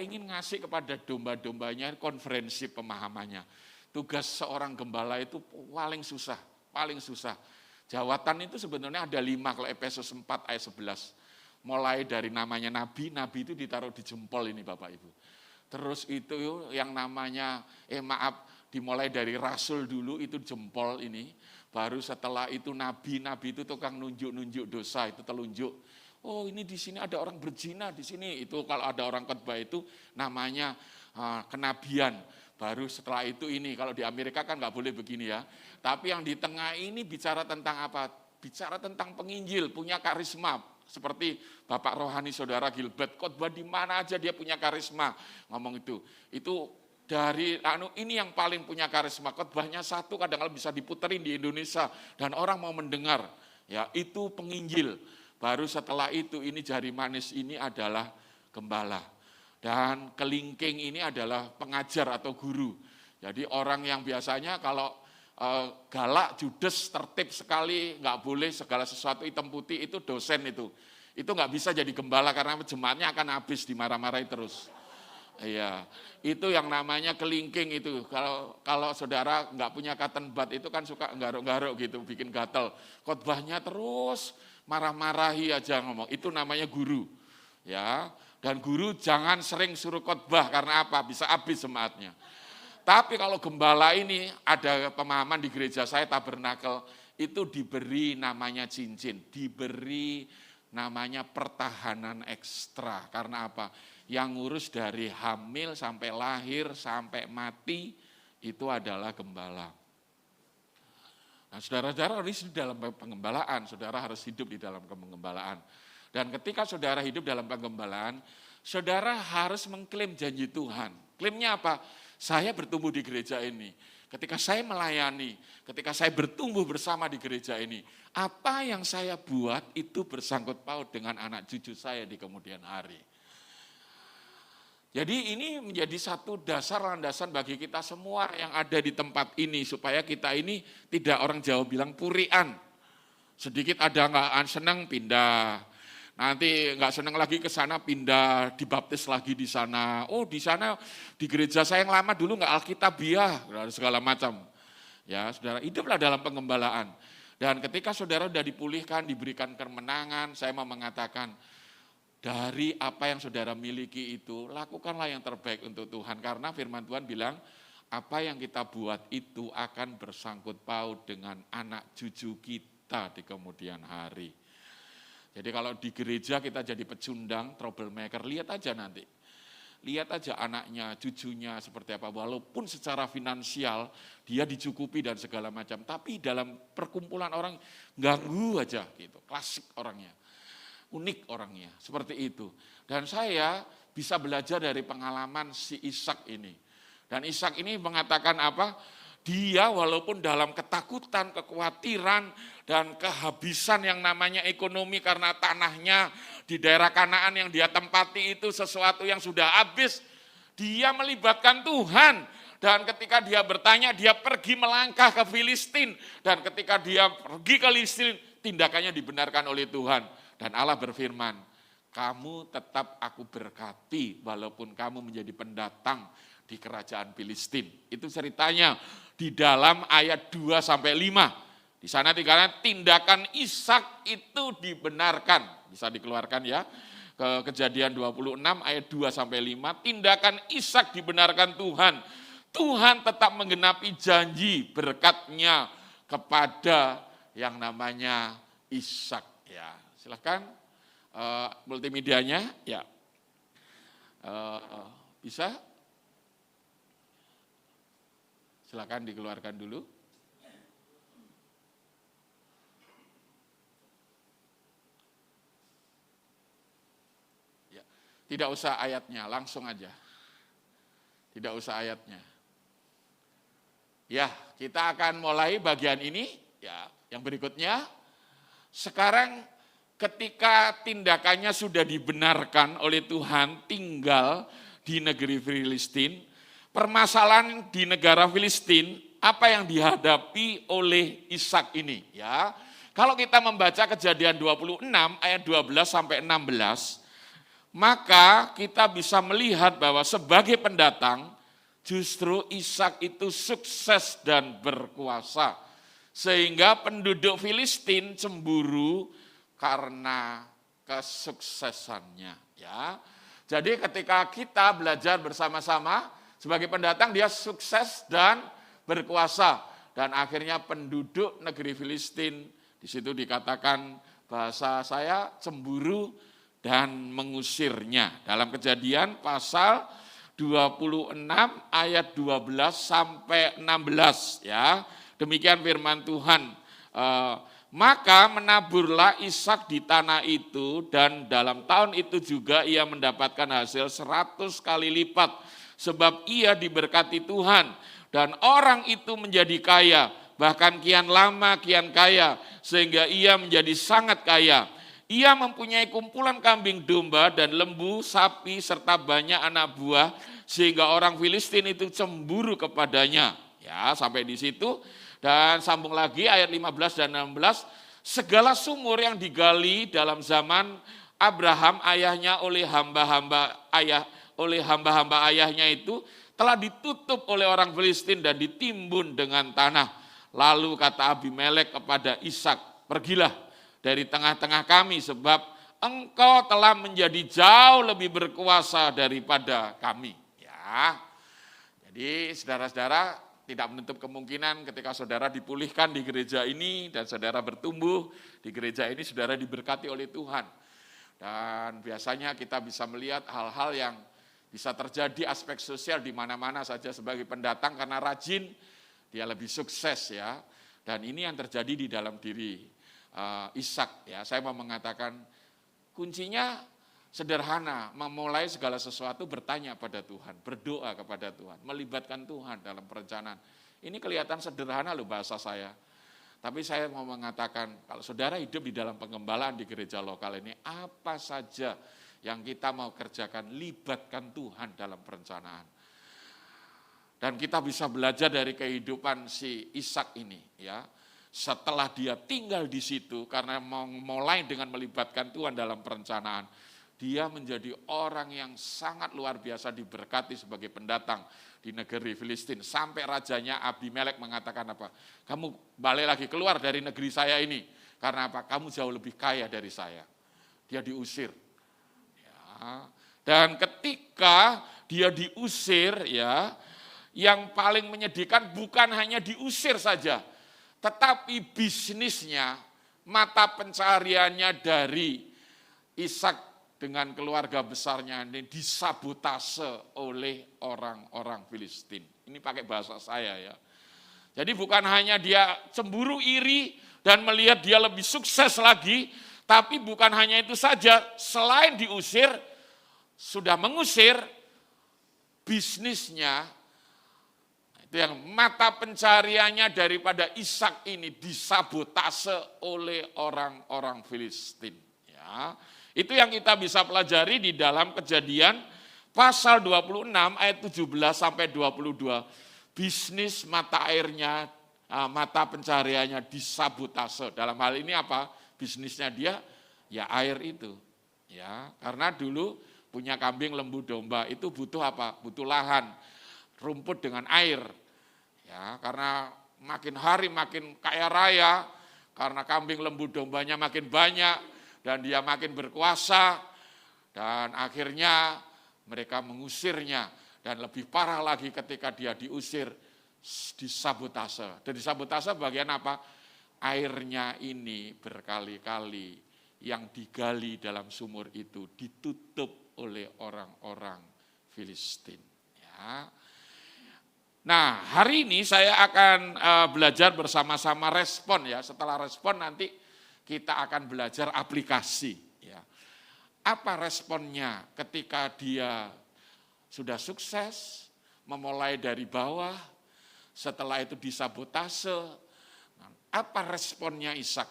ingin ngasih kepada domba-dombanya konferensi pemahamannya. Tugas seorang gembala itu paling susah. Jawatan itu sebenarnya ada 5 kalau Efesus 4 ayat 11. Mulai dari namanya nabi itu ditaruh di jempol ini Bapak Ibu. Terus itu yang namanya, dimulai dari rasul dulu itu jempol ini. Baru setelah itu nabi itu tukang nunjuk dosa, itu telunjuk. Oh ini di sini ada orang berzina di sini, itu kalau ada orang khotbah itu namanya kenabian. Baru setelah itu ini, kalau di Amerika kan nggak boleh begini ya. Tapi yang di tengah ini bicara tentang apa? Bicara tentang penginjil, punya karisma. Seperti Bapak Rohani Saudara Gilbert, khotbah di mana aja dia punya karisma. Ngomong itu. Itu dari ini yang paling punya karisma. Khotbahnya satu kadang-kadang bisa diputerin di Indonesia. Dan orang mau mendengar. Ya, itu penginjil. Baru setelah itu ini jari manis ini adalah gembala. Dan kelingking ini adalah pengajar atau guru. Jadi orang yang biasanya kalau galak, judes, tertib sekali, nggak boleh segala sesuatu hitam putih, itu dosen itu. Itu nggak bisa jadi gembala karena jemaatnya akan habis dimarah-marahi terus. Iya, itu yang namanya kelingking itu. Kalau saudara nggak punya cotton bud itu kan suka garuk-garuk gitu, bikin gatel. Khotbahnya terus marah-marahi aja ngomong. Itu namanya guru. Ya. Dan guru jangan sering suruh khotbah, karena apa? Bisa habis jemaatnya. Tapi kalau gembala ini, ada pemahaman di gereja saya Tabernakel, itu diberi namanya cincin, diberi namanya pertahanan ekstra. Karena apa? Yang ngurus dari hamil sampai lahir sampai mati itu adalah gembala. Nah, saudara-saudara harus hidup dalam pengembalaan, saudara harus hidup di dalam pengembalaan. Dan ketika saudara hidup dalam pengembalaan, saudara harus mengklaim janji Tuhan. Klaimnya apa? Saya bertumbuh di gereja ini. Ketika saya melayani, ketika saya bertumbuh bersama di gereja ini, apa yang saya buat itu bersangkut paut dengan anak cucu saya di kemudian hari. Jadi ini menjadi satu dasar landasan bagi kita semua yang ada di tempat ini, supaya kita ini tidak, orang Jawa bilang purian. Sedikit ada nggak senang pindah, nanti nggak senang lagi ke sana pindah, dibaptis lagi di sana. Oh, di sana di gereja saya yang lama dulu nggak alkitabiah, segala macam. Ya, saudara, hiduplah dalam pengembalaan. Dan ketika saudara sudah dipulihkan, diberikan kemenangan, saya mau mengatakan, dari apa yang saudara miliki itu, lakukanlah yang terbaik untuk Tuhan. Karena firman Tuhan bilang, apa yang kita buat itu akan bersangkut paut dengan anak cucu kita di kemudian hari. Jadi kalau di gereja kita jadi pecundang, troublemaker, lihat aja nanti. Lihat aja anaknya, cucunya seperti apa. Walaupun secara finansial dia dicukupi dan segala macam. Tapi dalam perkumpulan orang ganggu aja gitu, klasik orangnya. Unik orangnya, seperti itu. Dan saya bisa belajar dari pengalaman si Ishak ini. Dan Ishak ini mengatakan apa? Dia walaupun dalam ketakutan, kekhawatiran, dan kehabisan yang namanya ekonomi karena tanahnya di daerah Kanaan yang dia tempati itu sesuatu yang sudah habis, dia melibatkan Tuhan. Dan ketika dia bertanya, dia pergi melangkah ke Filistin. Dan ketika dia pergi ke Filistin, tindakannya dibenarkan oleh Tuhan. Dan Allah berfirman, kamu tetap aku berkati walaupun kamu menjadi pendatang di kerajaan Filistin. Itu ceritanya di dalam ayat 2-5. Di sana dikatakan tindakan Ishak itu dibenarkan. Bisa dikeluarkan ya. Kejadian 26 ayat 2-5. Tindakan Ishak dibenarkan Tuhan. Tuhan tetap menggenapi janji berkatnya kepada yang namanya Ishak. Ya. Silahkan multimedianya, ya bisa, silahkan dikeluarkan dulu. Ya, tidak usah ayatnya, langsung aja, tidak usah ayatnya. Ya, kita akan mulai bagian ini, ya, yang berikutnya. Sekarang ketika tindakannya sudah dibenarkan oleh Tuhan tinggal di negeri Filistin, permasalahan di negara Filistin, apa yang dihadapi oleh Ishak ini? Ya, kalau kita membaca Kejadian 26 ayat 12-16, maka kita bisa melihat bahwa sebagai pendatang, justru Ishak itu sukses dan berkuasa. Sehingga penduduk Filistin cemburu karena kesuksesannya, ya. Jadi ketika kita belajar bersama-sama sebagai pendatang, dia sukses dan berkuasa, dan akhirnya penduduk negeri Filistin di situ dikatakan bahasa saya cemburu dan mengusirnya. Dalam Kejadian pasal 26 ayat 12-16, ya. Demikian firman Tuhan. Maka menaburlah Ishak di tanah itu, dan dalam tahun itu juga ia mendapatkan hasil 100 kali lipat, sebab ia diberkati Tuhan, dan orang itu menjadi kaya, bahkan kian lama kian kaya, sehingga ia menjadi sangat kaya. Ia mempunyai kumpulan kambing domba dan lembu, sapi, serta banyak anak buah, sehingga orang Filistin itu cemburu kepadanya. Ya, sampai di situ. Dan sambung lagi ayat 15 dan 16, segala sumur yang digali dalam zaman Abraham ayahnya oleh hamba-hamba ayahnya itu telah ditutup oleh orang Filistin dan ditimbun dengan tanah. Lalu kata Abimelek kepada Ishak, pergilah dari tengah-tengah kami, sebab engkau telah menjadi jauh lebih berkuasa daripada kami. Ya, jadi saudara-saudara, tidak menutup kemungkinan ketika saudara dipulihkan di gereja ini dan saudara bertumbuh di gereja ini, saudara diberkati oleh Tuhan. Dan biasanya kita bisa melihat hal-hal yang bisa terjadi aspek sosial di mana-mana saja sebagai pendatang karena rajin, dia lebih sukses ya. Dan ini yang terjadi di dalam diri Ishak ya. Saya mau mengatakan kuncinya sederhana, memulai segala sesuatu bertanya pada Tuhan, berdoa kepada Tuhan, melibatkan Tuhan dalam perencanaan. Ini kelihatan sederhana loh bahasa saya. Tapi saya mau mengatakan, kalau saudara hidup di dalam pengembalaan di gereja lokal ini, apa saja yang kita mau kerjakan, libatkan Tuhan dalam perencanaan. Dan kita bisa belajar dari kehidupan si Ishak ini ya. Setelah dia tinggal di situ, karena mulai dengan melibatkan Tuhan dalam perencanaan, dia menjadi orang yang sangat luar biasa diberkati sebagai pendatang di negeri Filistin. Sampai rajanya Abimelek mengatakan apa? Kamu balik lagi keluar dari negeri saya ini. Karena apa? Kamu jauh lebih kaya dari saya. Dia diusir. Ya. Dan ketika dia diusir ya, yang paling menyedihkan bukan hanya diusir saja, tetapi bisnisnya, mata pencahariannya dari Ishak dengan keluarga besarnya ini disabotase oleh orang-orang Filistin. Ini pakai bahasa saya ya. Jadi bukan hanya dia cemburu, iri, dan melihat dia lebih sukses lagi, tapi bukan hanya itu saja, selain diusir, sudah mengusir, bisnisnya, itu yang mata pencariannya daripada Ishak ini disabotase oleh orang-orang Filistin. Ya. Itu yang kita bisa pelajari di dalam Kejadian pasal 26 ayat 17 sampai 22. Bisnis mata airnya, mata pencahariannya disabotase. Dalam hal ini apa? Bisnisnya dia ya air itu. Ya, karena dulu punya kambing, lembu, domba itu butuh apa? Butuh lahan, rumput dengan air. Ya, karena makin hari makin kaya raya, karena kambing, lembu, dombanya makin banyak, dan dia makin berkuasa, dan akhirnya mereka mengusirnya. Dan lebih parah lagi ketika dia diusir, disabotase. Dan disabotase bagian apa? Airnya ini berkali-kali yang digali dalam sumur itu ditutup oleh orang-orang Filistin. Ya. Nah, hari ini saya akan belajar bersama-sama respon ya. Setelah respon nanti kita akan belajar aplikasi. Ya. Apa responnya ketika dia sudah sukses, memulai dari bawah, setelah itu disabotase. Apa responnya Ishak?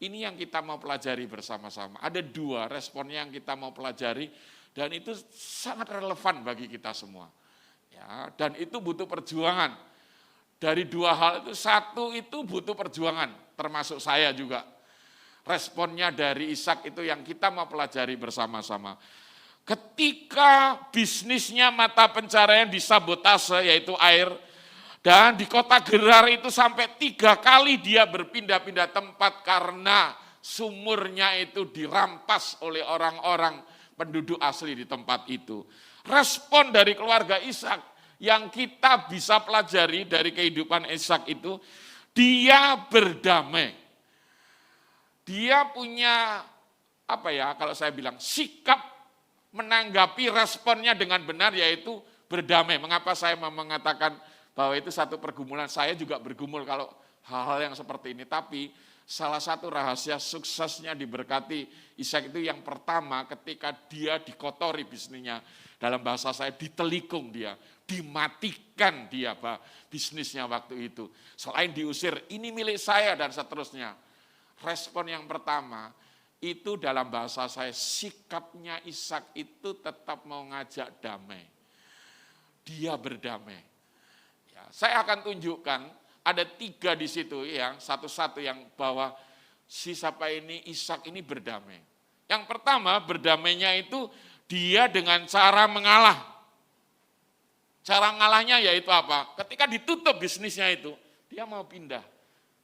Ini yang kita mau pelajari bersama-sama. Ada dua responnya yang kita mau pelajari, dan itu sangat relevan bagi kita semua. Ya, dan itu butuh perjuangan. Dari dua hal itu, satu itu butuh perjuangan, termasuk saya juga. Responnya dari Ishak itu yang kita mau pelajari bersama-sama. Ketika bisnisnya mata pencaharian disabotase, yaitu air, dan di kota Gerar itu sampai 3 kali dia berpindah-pindah tempat karena sumurnya itu dirampas oleh orang-orang penduduk asli di tempat itu. Respon dari keluarga Ishak yang kita bisa pelajari dari kehidupan Ishak itu, dia berdamai. Dia punya, apa ya, kalau saya bilang, sikap menanggapi responnya dengan benar, yaitu berdamai. Mengapa saya mengatakan bahwa itu satu pergumulan? Saya juga bergumul kalau hal-hal yang seperti ini. Tapi salah satu rahasia suksesnya diberkati Ishak itu yang pertama, ketika dia dikotori bisnisnya. Dalam bahasa saya, ditelikung dia, dimatikan dia bisnisnya waktu itu. Selain diusir, ini milik saya dan seterusnya. Respon yang pertama, itu dalam bahasa saya, sikapnya Ishak itu tetap mau ngajak damai. Dia berdamai. Ya, saya akan tunjukkan, ada 3 di situ yang satu-satu yang bahwa si siapa ini, Ishak ini berdamai. Yang pertama, berdamainya itu dia dengan cara mengalah. Cara ngalahnya yaitu apa? Ketika ditutup bisnisnya itu, dia mau pindah.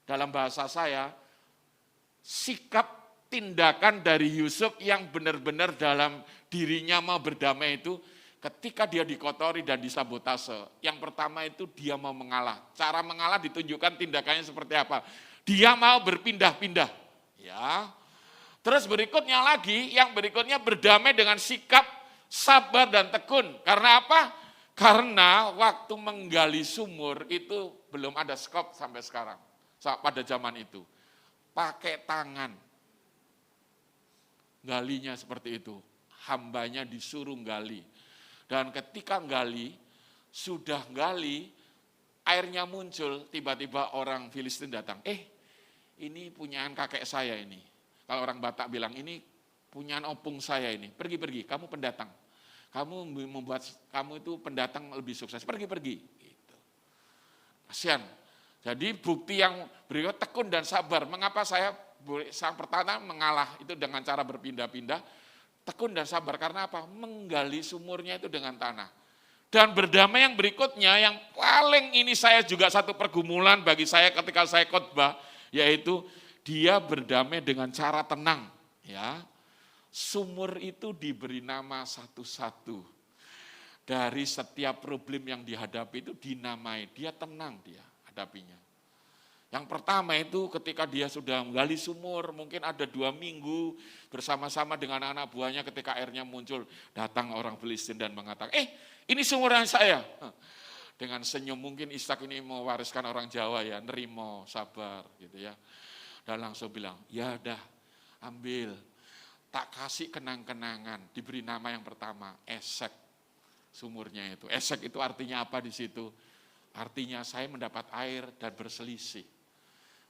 Dalam bahasa saya, sikap tindakan dari Yusuf yang benar-benar dalam dirinya mau berdamai itu, ketika dia dikotori dan disabotase, yang pertama itu dia mau mengalah. Cara mengalah ditunjukkan tindakannya seperti apa. Dia mau berpindah-pindah. Ya. Terus yang berikutnya berdamai dengan sikap sabar dan tekun. Karena apa? Karena waktu menggali sumur itu belum ada skop sampai sekarang. Pada zaman itu. Pakai tangan. Galinya seperti itu. Hambanya disuruh gali. Dan ketika sudah gali, airnya muncul, tiba-tiba orang Filistin datang. Ini punyaan kakek saya ini. Kalau orang Batak bilang, ini punyaan opung saya ini. Pergi-pergi, kamu pendatang. Kamu membuat kamu itu pendatang lebih sukses. Pergi-pergi. Gitu. Kasihan. Jadi bukti yang berikut tekun dan sabar. Mengapa saya sang pertama mengalah itu dengan cara berpindah-pindah. Tekun dan sabar karena apa? Menggali sumurnya itu dengan tanah. Dan berdamai yang berikutnya yang paling ini saya juga satu pergumulan bagi saya ketika saya khotbah, yaitu dia berdamai dengan cara tenang. Ya, sumur itu diberi nama satu-satu. Dari setiap problem yang dihadapi itu dinamai, dia tenang dia hadapinya. Yang pertama itu ketika dia sudah menggali sumur, mungkin ada 2 minggu bersama-sama dengan anak buahnya ketika airnya muncul. Datang orang Filistin dan mengatakan, ini sumurnya saya. Dengan senyum mungkin Ishak ini mewariskan orang Jawa ya, nerimo, sabar gitu ya. Dan langsung bilang, ya dah ambil, tak kasih kenang-kenangan. Diberi nama yang pertama, Esek sumurnya itu. Esek itu artinya apa di situ? Artinya saya mendapat air dan berselisih.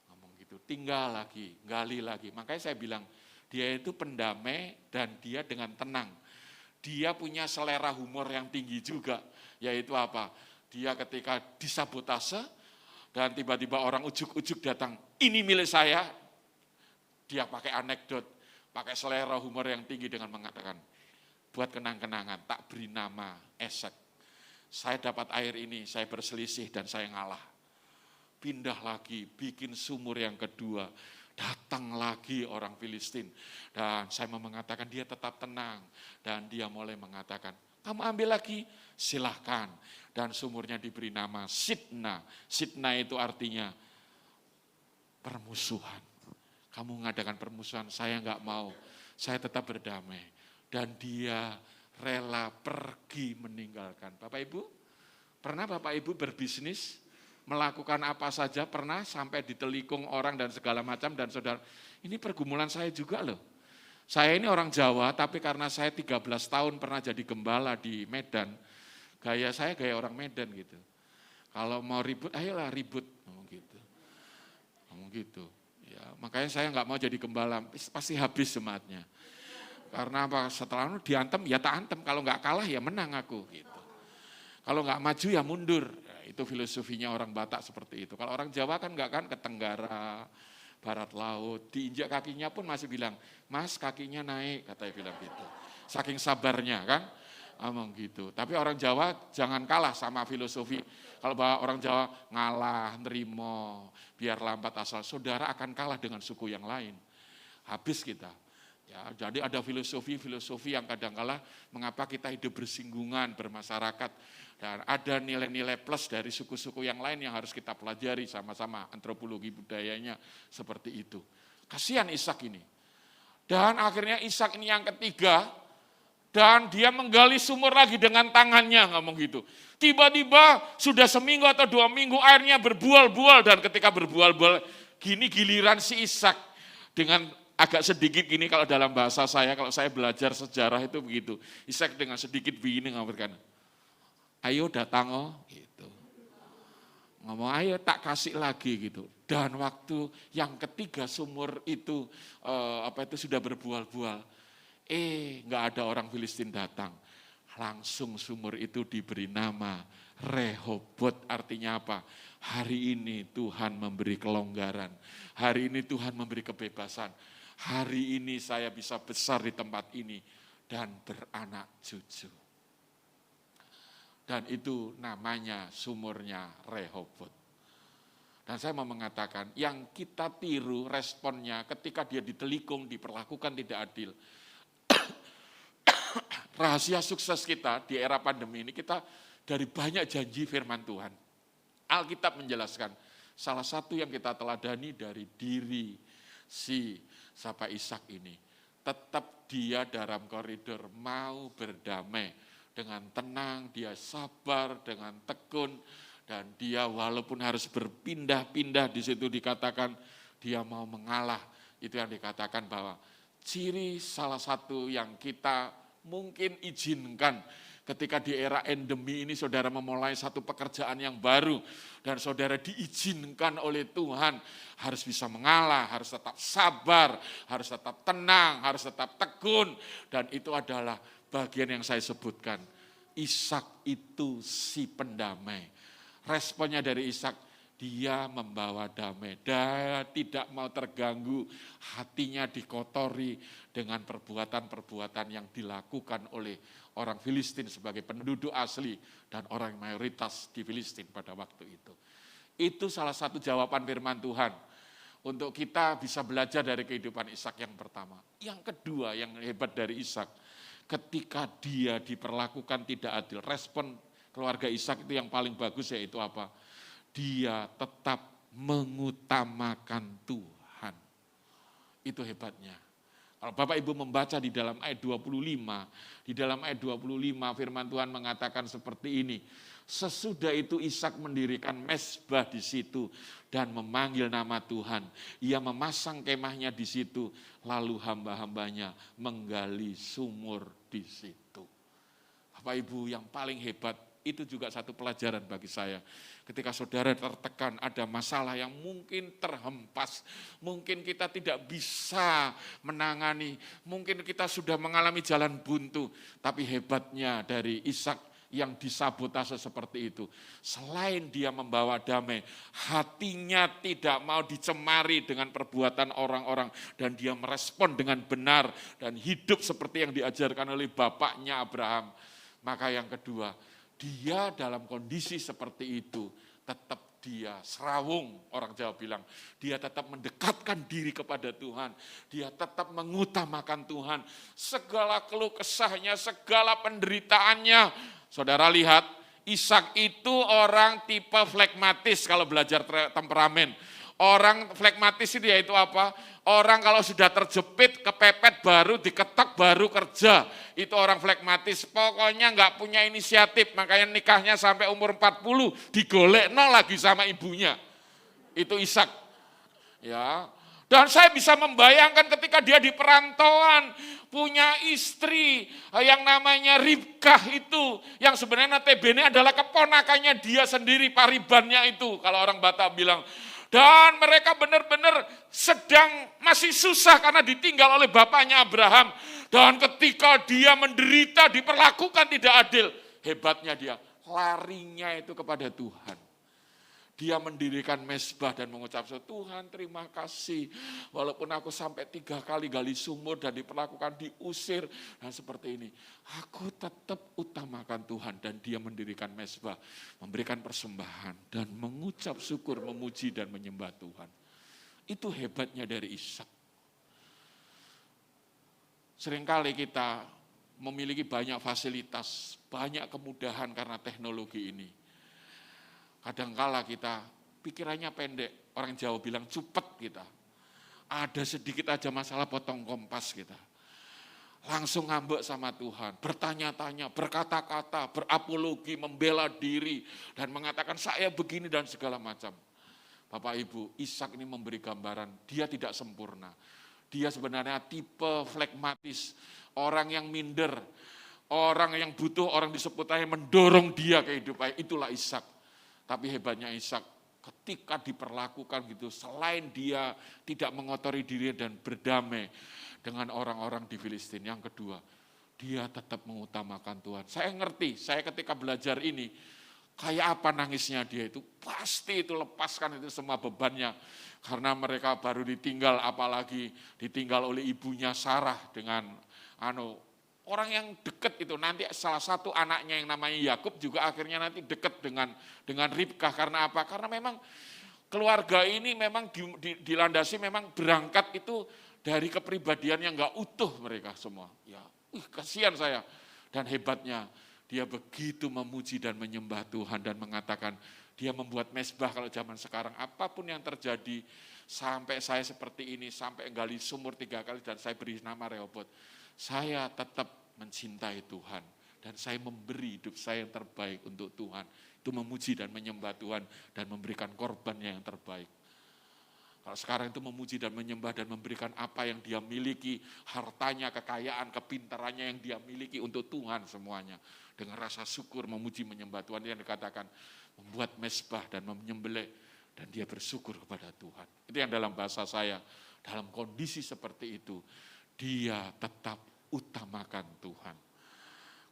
Ngomong gitu, tinggal lagi, gali lagi. Makanya saya bilang, dia itu pendamai dan dia dengan tenang. Dia punya selera humor yang tinggi juga, yaitu apa? Dia ketika disabotase dan tiba-tiba orang ujuk-ujuk datang, ini milik saya. Dia pakai anekdot, pakai selera humor yang tinggi dengan mengatakan, buat kenang-kenangan, tak beri nama Esek. Saya dapat air ini, saya berselisih dan saya ngalah. Pindah lagi, bikin sumur yang kedua. Datang lagi orang Filistin. Dan saya mau mengatakan dia tetap tenang. Dan dia mulai mengatakan, kamu ambil lagi, silahkan. Dan sumurnya diberi nama Sitna. Sitna itu artinya permusuhan. Kamu mengadakan permusuhan, saya enggak mau. Saya tetap berdamai. Dan dia rela pergi meninggalkan. Bapak Ibu, pernah Bapak Ibu berbisnis, melakukan apa saja, pernah sampai ditelikung orang dan segala macam, dan saudara, ini pergumulan saya juga loh. Saya ini orang Jawa, tapi karena saya 13 tahun pernah jadi gembala di Medan, gaya saya gaya orang Medan gitu. Kalau mau ribut, ayolah ribut, ngomong gitu. Ya, makanya saya nggak mau jadi gembala, pasti habis jemaatnya. Karena apa? Setelah itu diantem, ya tak antem. Kalau nggak kalah, ya menang aku. Gitu. Kalau nggak maju, ya mundur. Ya, itu filosofinya orang Batak seperti itu. Kalau orang Jawa kan nggak kan ke Tenggara, Barat Laut. Diinjak kakinya pun masih bilang, Mas kakinya naik, katanya bilang gitu. Saking sabarnya kan, ngomong gitu. Tapi orang Jawa jangan kalah sama filosofi. Kalau orang Jawa ngalah, nerimo, biar lambat asal. Saudara akan kalah dengan suku yang lain. Habis kita. Ya, jadi ada filosofi yang kadang-kala mengapa kita hidup bersinggungan, bermasyarakat. Dan ada nilai-nilai plus dari suku-suku yang lain yang harus kita pelajari sama-sama. Antropologi budayanya seperti itu. Kasihan Ishak ini. Dan akhirnya Ishak ini yang ketiga. Dan dia menggali sumur lagi dengan tangannya, ngomong gitu. Tiba-tiba sudah seminggu atau 2 minggu airnya berbual-bual. Dan ketika berbual-bual, gini giliran si Ishak dengan agak sedikit gini kalau dalam bahasa saya, kalau saya belajar sejarah itu begitu. Ishak dengan sedikit begini ngomongkan, ayo datang gitu. Ngomong ayo tak kasih lagi gitu. Dan waktu yang ketiga sumur itu sudah berbual-bual. Nggak ada orang Filistin datang. Langsung sumur itu diberi nama Rehobot, artinya apa? Hari ini Tuhan memberi kelonggaran. Hari ini Tuhan memberi kebebasan. Hari ini saya bisa besar di tempat ini dan beranak cucu. Dan itu namanya sumurnya Rehobot. Dan saya mau mengatakan, yang kita tiru responnya ketika dia ditelikung, diperlakukan tidak adil. rahasia sukses kita di era pandemi ini, kita dari banyak janji firman Tuhan. Alkitab menjelaskan, salah satu yang kita teladani dari diri si Sapa Ishak ini, tetap dia dalam koridor mau berdamai dengan tenang, dia sabar dengan tekun, dan dia walaupun harus berpindah-pindah, di situ dikatakan dia mau mengalah. Itu yang dikatakan bahwa ciri salah satu yang kita mungkin izinkan ketika di era endemi ini saudara memulai satu pekerjaan yang baru dan saudara diizinkan oleh Tuhan harus bisa mengalah, harus tetap sabar, harus tetap tenang, harus tetap tekun, dan itu adalah bagian yang saya sebutkan. Ishak itu si pendamai. Responnya dari Ishak, dia membawa damai, dia tidak mau terganggu, hatinya dikotori dengan perbuatan-perbuatan yang dilakukan oleh orang Filistin sebagai penduduk asli dan orang mayoritas di Filistin pada waktu itu. Itu salah satu jawaban firman Tuhan untuk kita bisa belajar dari kehidupan Ishak yang pertama. Yang kedua yang hebat dari Ishak, ketika dia diperlakukan tidak adil, respon keluarga Ishak itu yang paling bagus, yaitu apa? Dia tetap mengutamakan Tuhan. Itu hebatnya. Kalau Bapak Ibu membaca di dalam ayat 25, di dalam ayat 25 firman Tuhan mengatakan seperti ini. Sesudah itu Ishak mendirikan mezbah di situ dan memanggil nama Tuhan. Ia memasang kemahnya di situ, lalu hamba-hambanya menggali sumur di situ. Bapak Ibu, yang paling hebat, itu juga satu pelajaran bagi saya. Ketika saudara tertekan, ada masalah yang mungkin terhempas, mungkin kita tidak bisa menangani, mungkin kita sudah mengalami jalan buntu, tapi hebatnya dari Ishak yang disabotase seperti itu, selain dia membawa damai, hatinya tidak mau dicemari dengan perbuatan orang-orang, dan dia merespon dengan benar dan hidup seperti yang diajarkan oleh bapaknya Abraham. Maka yang kedua, dia dalam kondisi seperti itu, tetap dia serawung, orang Jawa bilang, dia tetap mendekatkan diri kepada Tuhan, dia tetap mengutamakan Tuhan, segala keluh kesahnya, segala penderitaannya. Saudara lihat, Ishak itu orang tipe flegmatis kalau belajar temperamen. Orang flegmatis itu yaitu apa? Orang kalau sudah terjepit, kepepet baru diketok, baru kerja. Itu orang flegmatis, pokoknya nggak punya inisiatif. Makanya nikahnya sampai umur 40, digolek lagi sama ibunya. Itu Ishak. Ya. Dan saya bisa membayangkan ketika dia di perantauan, punya istri yang namanya Ribkah itu, yang sebenarnya notabene adalah keponakannya dia sendiri, paribannya itu, kalau orang Batak bilang. Dan mereka benar-benar sedang masih susah karena ditinggal oleh bapaknya Abraham. Dan ketika dia menderita, diperlakukan tidak adil, hebatnya dia, larinya itu kepada Tuhan. Dia mendirikan mezbah dan mengucap, Tuhan terima kasih, walaupun aku sampai 3 kali gali sumur dan diperlakukan, diusir, dan seperti ini. Aku tetap utamakan Tuhan, dan dia mendirikan mezbah, memberikan persembahan, dan mengucap syukur, memuji dan menyembah Tuhan. Itu hebatnya dari Ishak. Seringkali kita memiliki banyak fasilitas, banyak kemudahan karena teknologi ini. Kadangkala kita pikirannya pendek, orang Jawa bilang cupet kita. Ada sedikit aja masalah potong kompas kita. Langsung ngambek sama Tuhan, bertanya-tanya, berkata-kata, berapologi, membela diri, dan mengatakan saya begini dan segala macam. Bapak Ibu, Ishak ini memberi gambaran, dia tidak sempurna. Dia sebenarnya tipe flegmatis, orang yang minder, orang yang butuh orang di seputarnya mendorong dia kehidupan, itulah Ishak. Tapi hebatnya Ishak, ketika diperlakukan gitu, selain dia tidak mengotori diri dan berdamai dengan orang-orang di Filistin, yang kedua, dia tetap mengutamakan Tuhan. Saya ngerti, saya ketika belajar ini, kayak apa nangisnya dia itu, pasti itu lepaskan itu semua bebannya, karena mereka baru ditinggal, apalagi ditinggal oleh ibunya Sarah dengan orang yang dekat itu, nanti salah satu anaknya yang namanya Yakub juga akhirnya nanti dekat dengan Ribkah. Karena apa? Karena memang keluarga ini memang dilandasi, memang berangkat itu dari kepribadian yang enggak utuh mereka semua. Ya, kasihan saya. Dan hebatnya, dia begitu memuji dan menyembah Tuhan dan mengatakan, dia membuat mezbah kalau zaman sekarang. Apapun yang terjadi, sampai saya seperti ini, sampai gali sumur 3 kali dan saya beri nama Rehobot. Saya tetap mencintai Tuhan. Dan saya memberi hidup saya yang terbaik untuk Tuhan. Itu memuji dan menyembah Tuhan dan memberikan korbannya yang terbaik. Kalau sekarang itu memuji dan menyembah dan memberikan apa yang dia miliki, hartanya, kekayaan, kepintarannya yang dia miliki untuk Tuhan semuanya. Dengan rasa syukur memuji menyembah Tuhan yang dikatakan membuat mezbah dan menyembelih dan dia bersyukur kepada Tuhan. Itu yang dalam bahasa saya, dalam kondisi seperti itu, dia tetap utamakan Tuhan.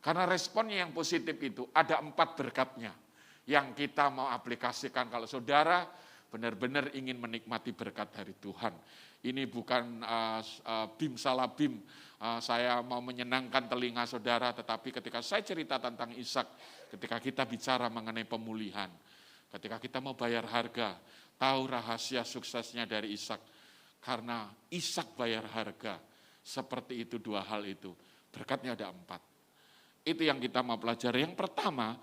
Karena responnya yang positif itu ada 4 berkatnya yang kita mau aplikasikan kalau saudara benar-benar ingin menikmati berkat dari Tuhan. Ini bukan bim salah bim, saya mau menyenangkan telinga saudara, tetapi ketika saya cerita tentang Ishak, ketika kita bicara mengenai pemulihan, ketika kita mau bayar harga, tahu rahasia suksesnya dari Ishak. Karena Ishak bayar harga, seperti itu 2 hal itu. Berkatnya ada 4. Itu yang kita mau pelajari. Yang pertama,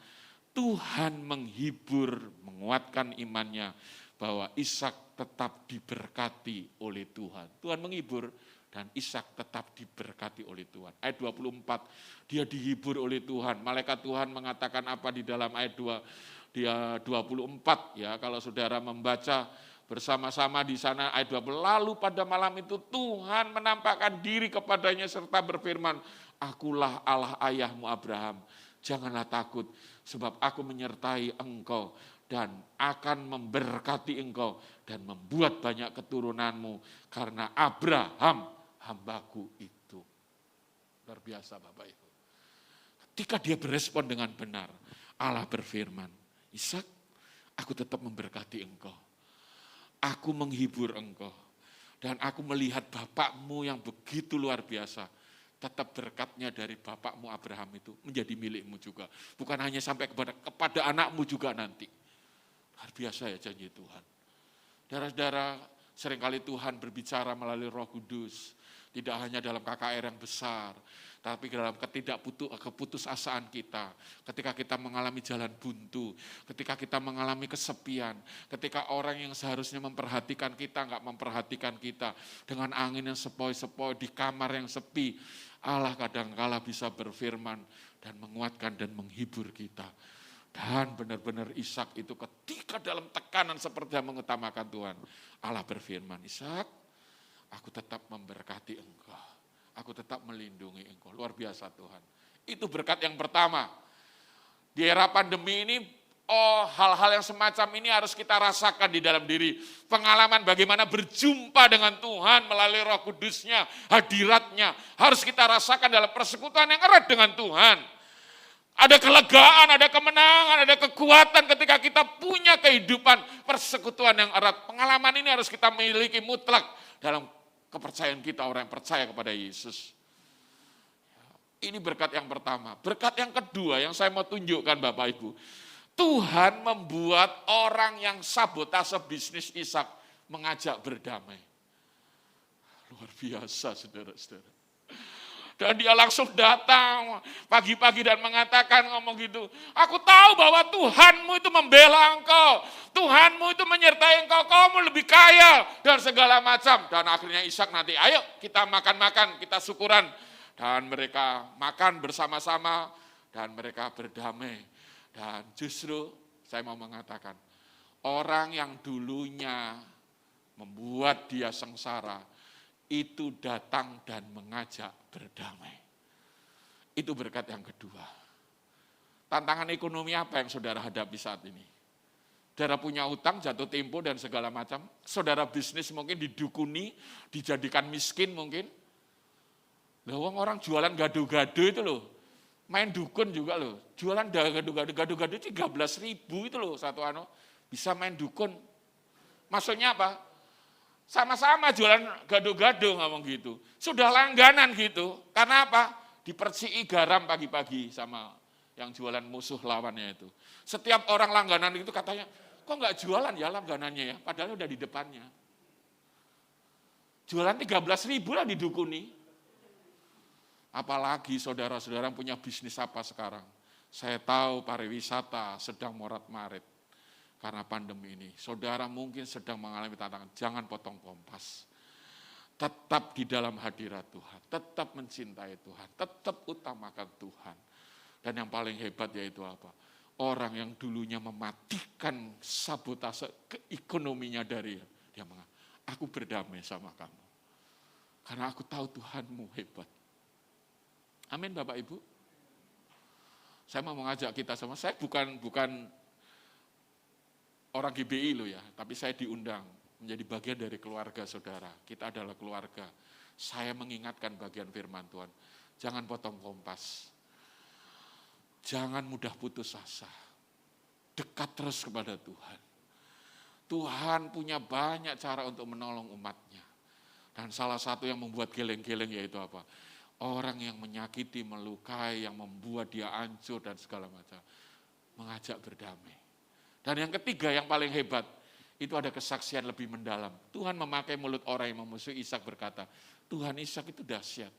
Tuhan menghibur, menguatkan imannya bahwa Ishak tetap diberkati oleh Tuhan. Tuhan menghibur dan Ishak tetap diberkati oleh Tuhan. Ayat 24, dia dihibur oleh Tuhan. Malaikat Tuhan mengatakan apa di dalam ayat 24 ya, kalau saudara membaca bersama-sama di sana ayat 20. Lalu pada malam itu Tuhan menampakkan diri kepadanya serta berfirman, Akulah Allah ayahmu Abraham, janganlah takut sebab aku menyertai engkau dan akan memberkati engkau dan membuat banyak keturunanmu karena Abraham hambaku itu. Luar biasa Bapak Ibu. Ketika dia berespon dengan benar, Allah berfirman, Ishak, aku tetap memberkati engkau. Aku menghibur engkau. Dan aku melihat bapakmu yang begitu luar biasa. Tetap berkatnya dari bapakmu Abraham itu menjadi milikmu juga. Bukan hanya sampai kepada anakmu juga nanti. Luar biasa ya janji Tuhan. Saudara-saudara, seringkali Tuhan berbicara melalui Roh Kudus. Tidak hanya dalam KKR yang besar, tapi dalam keputusasaan kita. Ketika kita mengalami jalan buntu, ketika kita mengalami kesepian, ketika orang yang seharusnya memperhatikan kita, enggak memperhatikan kita. Dengan angin yang sepoi-sepoi, di kamar yang sepi, Allah kadang-kala bisa berfirman dan menguatkan dan menghibur kita. Dan benar-benar Ishak itu ketika dalam tekanan seperti yang mengutamakan Tuhan, Allah berfirman, Ishak, aku tetap memberkati engkau. Aku tetap melindungi engkau. Luar biasa Tuhan. Itu berkat yang pertama. Di era pandemi ini, hal-hal yang semacam ini harus kita rasakan di dalam diri. Pengalaman bagaimana berjumpa dengan Tuhan melalui Roh Kudus-Nya, hadirat-Nya. Harus kita rasakan dalam persekutuan yang erat dengan Tuhan. Ada kelegaan, ada kemenangan, ada kekuatan ketika kita punya kehidupan persekutuan yang erat. Pengalaman ini harus kita miliki mutlak dalam kepercayaan kita, orang yang percaya kepada Yesus. Ini berkat yang pertama. Berkat yang kedua yang saya mau tunjukkan Bapak Ibu. Tuhan membuat orang yang sabotase bisnis Ishak mengajak berdamai. Luar biasa saudara-saudara. Dan dia langsung datang pagi-pagi dan mengatakan ngomong gitu. Aku tahu bahwa Tuhanmu itu membela engkau. Tuhanmu itu menyertai engkau. Kamu lebih kaya dan segala macam. Dan akhirnya Ishak nanti ayo kita makan-makan, kita syukuran. Dan mereka makan bersama-sama dan mereka berdamai. Dan justru saya mau mengatakan orang yang dulunya membuat dia sengsara itu datang dan mengajak berdamai. Itu berkat yang kedua. Tantangan ekonomi apa yang saudara hadapi saat ini? Saudara punya utang, jatuh tempo dan segala macam. Saudara bisnis mungkin didukuni, dijadikan miskin mungkin. Lawang orang jualan gado-gado itu loh. Main dukun juga loh. Jualan gado-gado 13.000 itu loh satu bisa main dukun. Maksudnya apa? Sama-sama jualan gado-gado ngomong gitu. Sudah langganan gitu. Karena apa? Dipercii garam pagi-pagi sama yang jualan musuh lawannya itu. Setiap orang langganan itu katanya, kok nggak jualan ya langganannya ya? Padahal udah di depannya. Jualan 13.000 lah didukuni. Apalagi saudara-saudara punya bisnis apa sekarang? Saya tahu pariwisata sedang morat-marit karena pandemi ini. Saudara mungkin sedang mengalami tantangan, jangan potong kompas. Tetap di dalam hadirat Tuhan, tetap mencintai Tuhan, tetap utamakan Tuhan. Dan yang paling hebat yaitu apa? Orang yang dulunya mematikan sabotase keekonominya dari dia mengatakan, aku berdamai sama kamu. Karena aku tahu Tuhanmu hebat. Amin Bapak Ibu. Saya mau mengajak kita semua, saya bukan orang GBI loh ya, tapi saya diundang menjadi bagian dari keluarga saudara. Kita adalah keluarga. Saya mengingatkan bagian firman Tuhan. Jangan potong kompas. Jangan mudah putus asa. Dekat terus kepada Tuhan. Tuhan punya banyak cara untuk menolong umatnya. Dan salah satu yang membuat geleng-geleng yaitu apa? Orang yang menyakiti, melukai, yang membuat dia hancur dan segala macam. Mengajak berdamai. Dan yang ketiga yang paling hebat, itu ada kesaksian lebih mendalam. Tuhan memakai mulut orang yang memusuhi Ishak berkata, Tuhan Ishak itu dahsyat.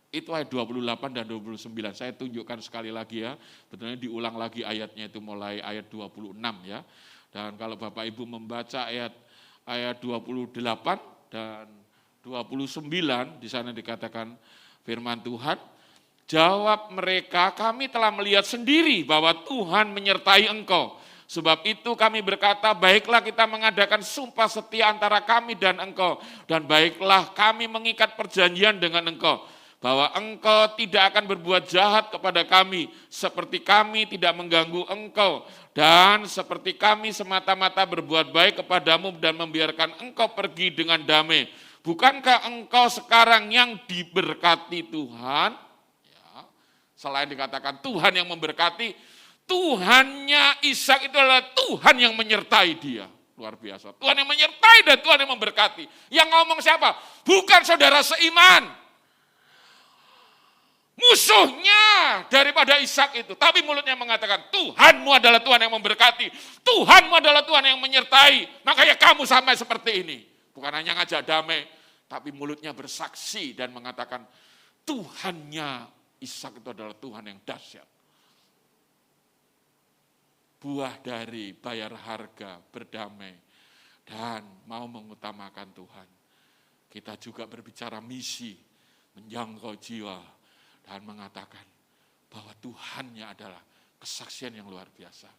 Itu ayat 28 dan 29. Saya tunjukkan sekali lagi ya. Betulnya diulang lagi ayatnya itu mulai ayat 26 ya. Dan kalau Bapak Ibu membaca ayat 28 dan 29, di sana dikatakan firman Tuhan, jawab mereka, kami telah melihat sendiri bahwa Tuhan menyertai engkau. Sebab itu kami berkata, baiklah kita mengadakan sumpah setia antara kami dan engkau. Dan baiklah kami mengikat perjanjian dengan engkau. Bahwa engkau tidak akan berbuat jahat kepada kami. Seperti kami tidak mengganggu engkau. Dan seperti kami semata-mata berbuat baik kepadamu dan membiarkan engkau pergi dengan damai. Bukankah engkau sekarang yang diberkati Tuhan? Ya, selain dikatakan Tuhan yang memberkati, Tuhannya Ishak itu adalah Tuhan yang menyertai dia. Luar biasa. Tuhan yang menyertai dan Tuhan yang memberkati. Yang ngomong siapa? Bukan saudara seiman. Musuhnya daripada Ishak itu. Tapi mulutnya mengatakan, Tuhanmu adalah Tuhan yang memberkati. Tuhanmu adalah Tuhan yang menyertai. Makanya kamu sampai seperti ini. Bukan hanya ngajak damai, tapi mulutnya bersaksi dan mengatakan, Tuhannya Ishak itu adalah Tuhan yang dahsyat. Buah dari bayar harga, berdamai, dan mau mengutamakan Tuhan. Kita juga berbicara misi, menjangkau jiwa, dan mengatakan bahwa Tuhannya adalah kesaksian yang luar biasa.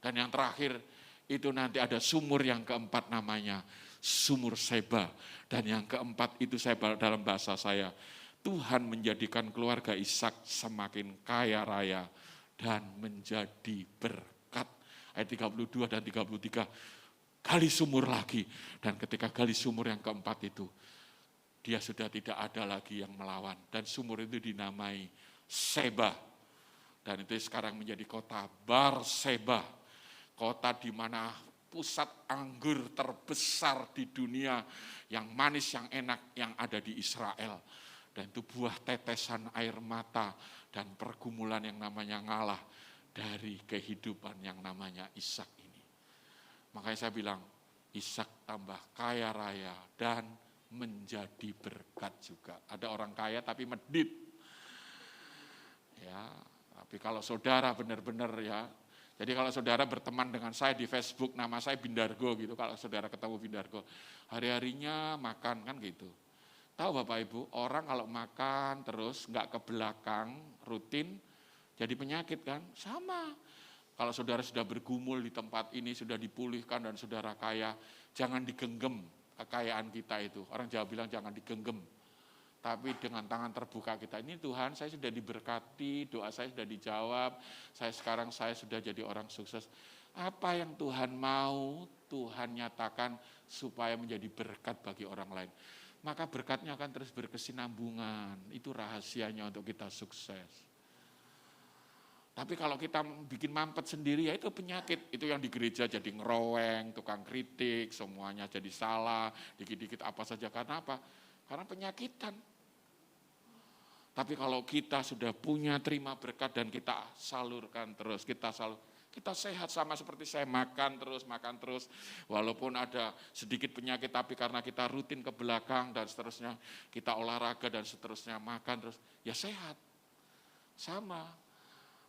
Dan yang terakhir, itu nanti ada sumur yang keempat namanya, sumur Seba. Dan yang keempat itu Seba dalam bahasa saya, Tuhan menjadikan keluarga Ishak semakin kaya raya dan menjadi berkat. Ayat 32 dan 33, gali sumur lagi. Dan ketika gali sumur yang keempat itu, dia sudah tidak ada lagi yang melawan. Dan sumur itu dinamai Seba. Dan itu sekarang menjadi kota Barseba. Kota di mana pusat anggur terbesar di dunia, yang manis, yang enak, yang ada di Israel. Dan itu buah tetesan air mata dan pergumulan yang namanya ngalah dari kehidupan yang namanya Ishak ini. Makanya saya bilang, Ishak tambah kaya raya dan menjadi berkat juga. Ada orang kaya tapi medit. Ya, tapi kalau saudara benar-benar ya, jadi kalau saudara berteman dengan saya di Facebook, nama saya Bindargo gitu, kalau saudara ketemu Bindargo, hari-harinya makan kan gitu. Tahu Bapak Ibu, orang kalau makan terus nggak ke belakang, rutin, jadi penyakit kan? Sama. Kalau saudara sudah bergumul di tempat ini, sudah dipulihkan dan saudara kaya, jangan digenggam kekayaan kita itu. Orang Jawa bilang jangan digenggam. Tapi dengan tangan terbuka kita, ini Tuhan saya sudah diberkati, doa saya sudah dijawab, sekarang saya sudah jadi orang sukses. Apa yang Tuhan mau, Tuhan nyatakan supaya menjadi berkat bagi orang lain. Maka berkatnya akan terus berkesinambungan. Itu rahasianya untuk kita sukses. Tapi kalau kita bikin mampet sendiri, ya itu penyakit. Itu yang di gereja jadi ngeroweng, tukang kritik, semuanya jadi salah, dikit-dikit apa saja. Karena apa? Karena penyakitan. Tapi kalau kita sudah punya terima berkat dan kita salurkan terus, Kita sehat sama seperti saya makan terus. Walaupun ada sedikit penyakit, tapi karena kita rutin ke belakang dan seterusnya, kita olahraga dan seterusnya, makan terus, ya sehat. Sama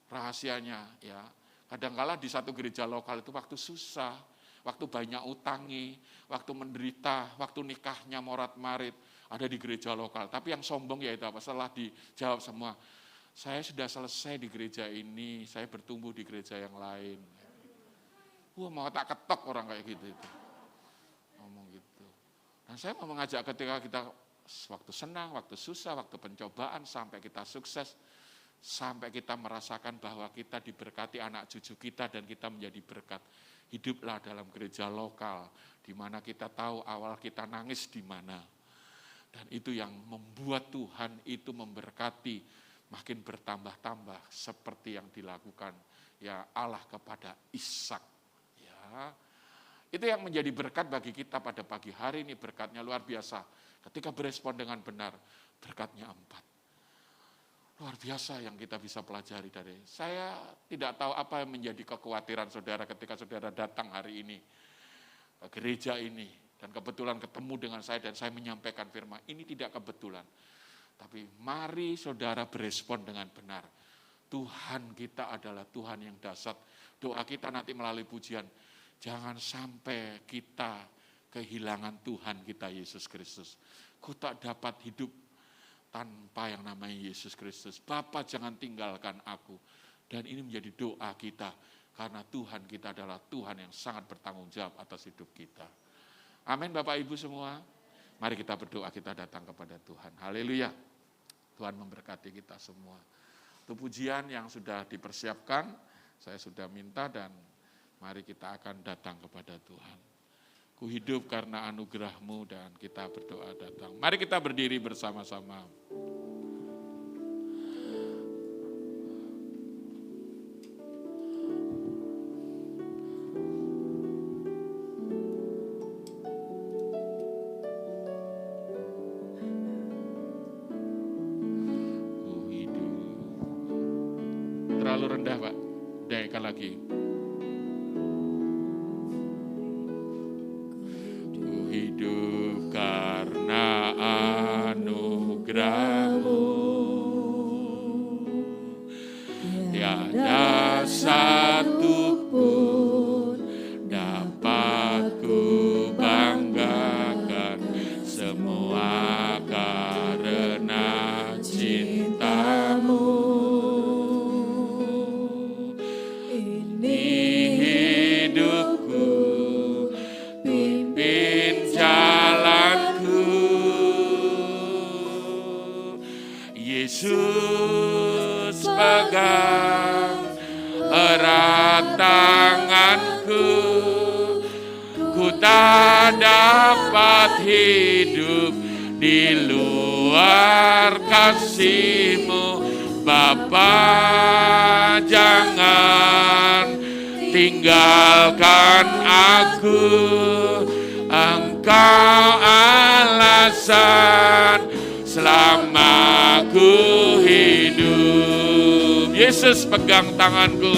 rahasianya ya. Kadang-kala di satu gereja lokal itu waktu susah, waktu banyak utangi, waktu menderita, waktu nikahnya morat-marit, ada di gereja lokal. Tapi yang sombong ya itu apa? Setelah dijawab semua, saya sudah selesai di gereja ini, saya bertumbuh di gereja yang lain. Wah, mau tak ketok orang kayak gitu itu. Ngomong gitu. Dan saya mau mengajak ketika kita waktu senang, waktu susah, waktu pencobaan, sampai kita sukses, sampai kita merasakan bahwa kita diberkati anak cucu kita dan kita menjadi berkat. Hiduplah dalam gereja lokal, di mana kita tahu awal kita nangis di mana. Dan itu yang membuat Tuhan itu memberkati, makin bertambah-tambah seperti yang dilakukan ya Allah kepada Ishak. Ya, itu yang menjadi berkat bagi kita pada pagi hari ini, berkatnya luar biasa. Ketika berespon dengan benar, berkatnya 4. Luar biasa yang kita bisa pelajari dari. Saya tidak tahu apa yang menjadi kekhawatiran saudara ketika saudara datang hari ini ke gereja ini dan kebetulan ketemu dengan saya dan saya menyampaikan firman. Ini tidak kebetulan. Tapi mari saudara berespon dengan benar. Tuhan kita adalah Tuhan yang dahsyat. Doa kita nanti melalui pujian, jangan sampai kita kehilangan Tuhan kita Yesus Kristus. Ku tak dapat hidup tanpa yang namanya Yesus Kristus. Bapa, jangan tinggalkan aku. Dan ini menjadi doa kita. Karena Tuhan kita adalah Tuhan yang sangat bertanggung jawab atas hidup kita. Amin Bapak Ibu semua. Mari kita berdoa, kita datang kepada Tuhan. Haleluya. Tuhan memberkati kita semua. Itu pujian yang sudah dipersiapkan, saya sudah minta dan mari kita akan datang kepada Tuhan. Ku hidup karena anugerah-Mu dan kita berdoa datang. Mari kita berdiri bersama-sama. Terlalu rendah Pak, naikkan lagi. Ku hidup karena anugerah-Mu, tiada satu pun dapat ku banggakan, semua karena cinta-Mu. Yesus pegang erat tanganku, ku tak dapat hidup di luar kasih-Mu. Bapa, jangan tinggalkan aku, Engkau alasan selama ku hidup. Yesus pegang tanganku,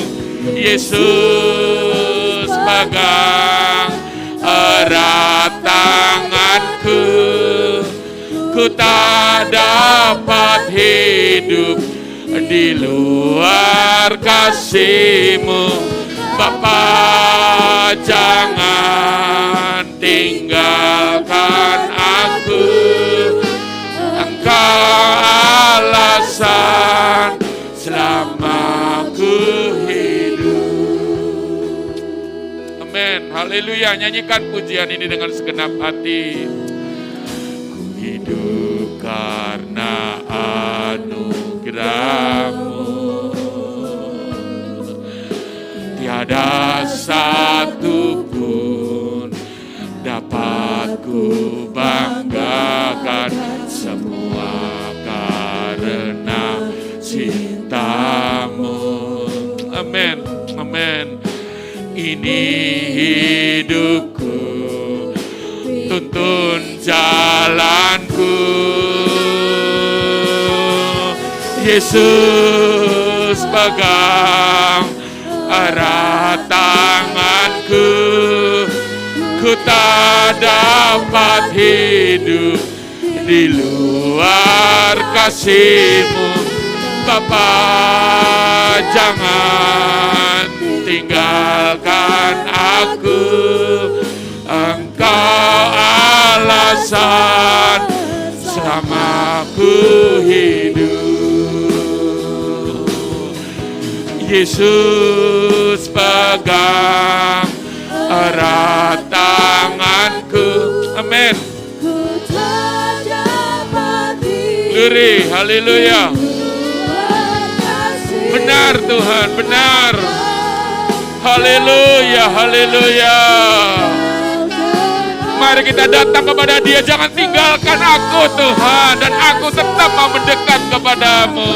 Yesus pegang erat tanganku, ku tak dapat hidup di luar kasih-Mu. Bapa, jangan tinggalkan aku, Engkau alasan selama ku hidup. Amin, haleluya. Nyanyikan pujian ini dengan segenap hati. Ku hidup karena anugerah-Mu, tiada satu pun dapat ku banggakan, semua karena cinta-Mu. Amin, amin. Ini hidupku, tuntun jalanku. Yesus pegang erat tanganku, ku tak dapat hidup di luar kasih-Mu. Bapa, jangan tinggalkan aku, Engkau alasan selama ku hidup. Yesus, pegang erat tanganku. Amin. Glory, haleluya. Benar Tuhan, benar. Haleluya, haleluya. Mari kita datang kepada Dia. Jangan tinggalkan aku Tuhan, dan aku tetap mau mendekat kepadamu.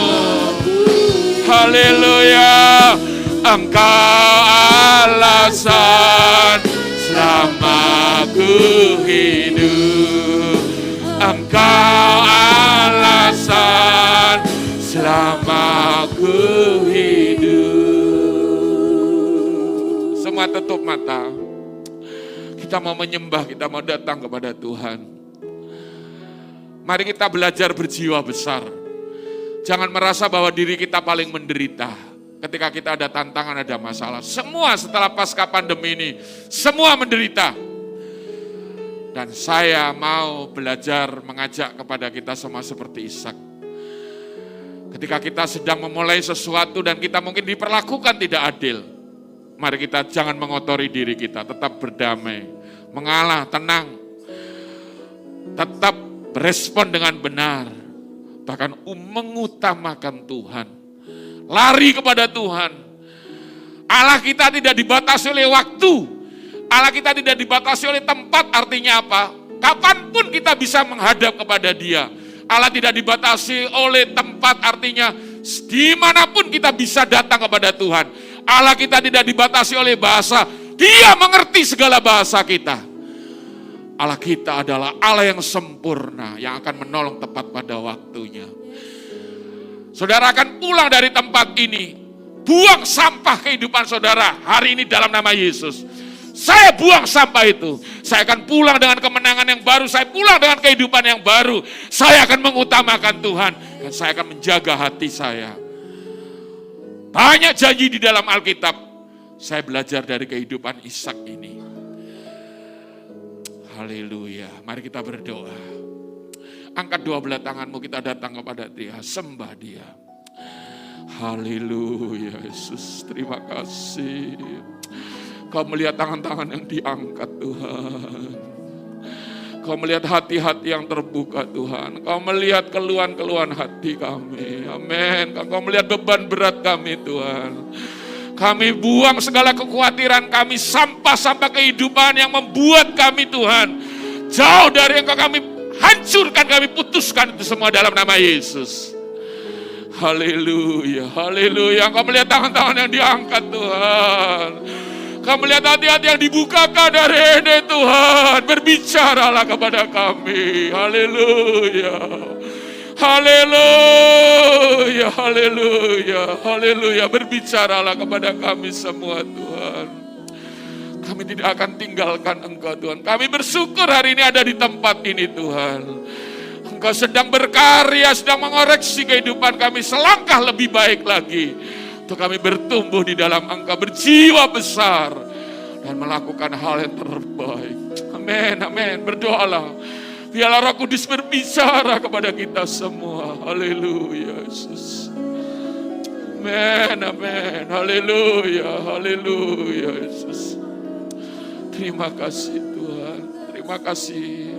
Haleluya. Engkau alasan selama ku hidup. Engkau alasan selama ku hidup. Semua tutup mata. Kita mau menyembah, kita mau datang kepada Tuhan. Mari kita belajar berjiwa besar. Jangan merasa bahwa diri kita paling menderita. Ketika kita ada tantangan, ada masalah. Semua setelah pasca pandemi ini, semua menderita. Dan saya mau belajar mengajak kepada kita semua seperti Ishak. Ketika kita sedang memulai sesuatu dan kita mungkin diperlakukan tidak adil, mari kita jangan mengotori diri kita, tetap berdamai, mengalah, tenang, tetap berespon dengan benar, bahkan mengutamakan Tuhan, lari kepada Tuhan. Allah kita tidak dibatasi oleh waktu, Allah kita tidak dibatasi oleh tempat. Artinya apa? Kapanpun kita bisa menghadap kepada Dia. Allah tidak dibatasi oleh tempat, artinya dimanapun kita bisa datang kepada Tuhan. Allah kita tidak dibatasi oleh bahasa, Dia mengerti segala bahasa kita. Allah kita adalah Allah yang sempurna, yang akan menolong tepat pada waktunya. Saudara akan pulang dari tempat ini, buang sampah kehidupan saudara hari ini dalam nama Yesus. Saya buang sampah itu. Saya akan pulang dengan kemenangan yang baru. Saya pulang dengan kehidupan yang baru. Saya akan mengutamakan Tuhan. Dan saya akan menjaga hati saya. Banyak janji di dalam Alkitab. Saya belajar dari kehidupan Ishak ini. Haleluya. Mari kita berdoa. Angkat dua belah tanganmu, kita datang kepada Dia. Sembah Dia. Haleluya Yesus. Terima kasih. Kau melihat tangan-tangan yang diangkat Tuhan. Kau melihat hati-hati yang terbuka Tuhan. Kau melihat keluhan-keluhan hati kami. Amin. Kau melihat beban berat kami Tuhan. Kami buang segala kekhawatiran kami, sampah-sampah kehidupan yang membuat kami Tuhan jauh dari Engkau. Kami hancurkan, kami putuskan itu semua dalam nama Yesus. Haleluya, haleluya. Kau melihat tangan-tangan yang diangkat Tuhan. Kau melihat hati-hati yang dibukakan dari ini Tuhan. Berbicaralah kepada kami. Haleluya. Haleluya. Haleluya. Haleluya. Berbicaralah kepada kami semua Tuhan. Kami tidak akan tinggalkan Engkau Tuhan. Kami bersyukur hari ini ada di tempat ini Tuhan. Engkau sedang berkarya, sedang mengoreksi kehidupan kami selangkah lebih baik lagi. Untuk kami bertumbuh di dalam Engkau, berjiwa besar dan melakukan hal yang terbaik. Amin, amin. Berdoalah. Biarlah Roh Kudus berbicara kepada kita semua. Haleluya Yesus. Amin, amin. Haleluya, haleluya Yesus. Terima kasih Tuhan. Terima kasih.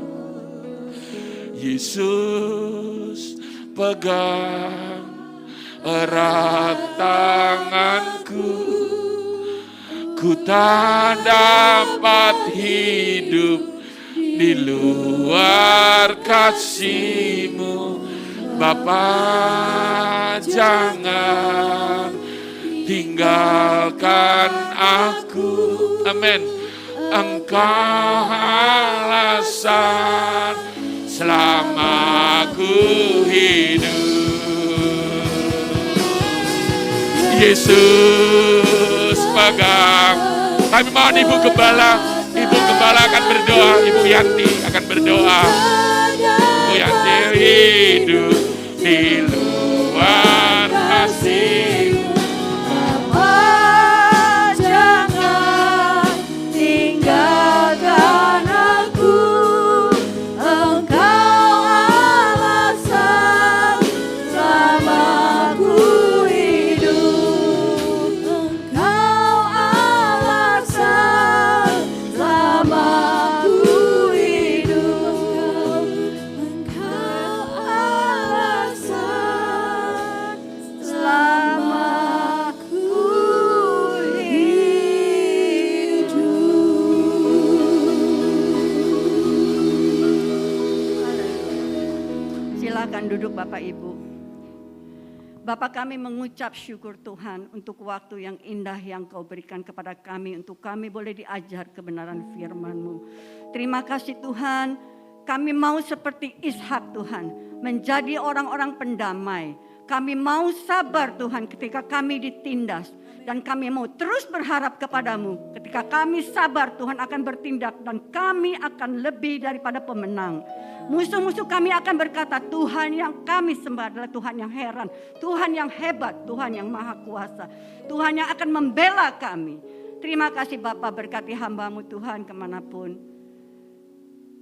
Yesus, pegang erat tanganku, ku tak dapat hidup di luar kasih-Mu. Bapa, jangan tinggalkan aku. Amin. Engkau alasan selama ku hidup. Yesus, pegang Kami mohon Ibu Gembala akan berdoa, Ibu Yanti akan berdoa. Ibu Yanti hidup di luar kasih. Bapa, jangan tinggalkan aku. Engkau alasan selamaku hidup. Engkau alasan selamaku hidup. Engkau alasan selamaku hidup. Silakan duduk Bapak Ibu. Bapak, kami mengucap syukur Tuhan untuk waktu yang indah yang Kau berikan kepada kami untuk kami boleh diajar kebenaran firman-Mu. Terima kasih Tuhan, kami mau seperti Ishak Tuhan, menjadi orang-orang pendamai. Kami mau sabar Tuhan ketika kami ditindas. Dan kami mau terus berharap kepadamu. Ketika kami sabar, Tuhan akan bertindak dan kami akan lebih daripada pemenang. Musuh-musuh kami akan berkata, Tuhan yang kami sembah adalah Tuhan yang heran, Tuhan yang hebat, Tuhan yang maha kuasa, Tuhan yang akan membela kami. Terima kasih Bapa, berkati hamba-Mu Tuhan kemanapun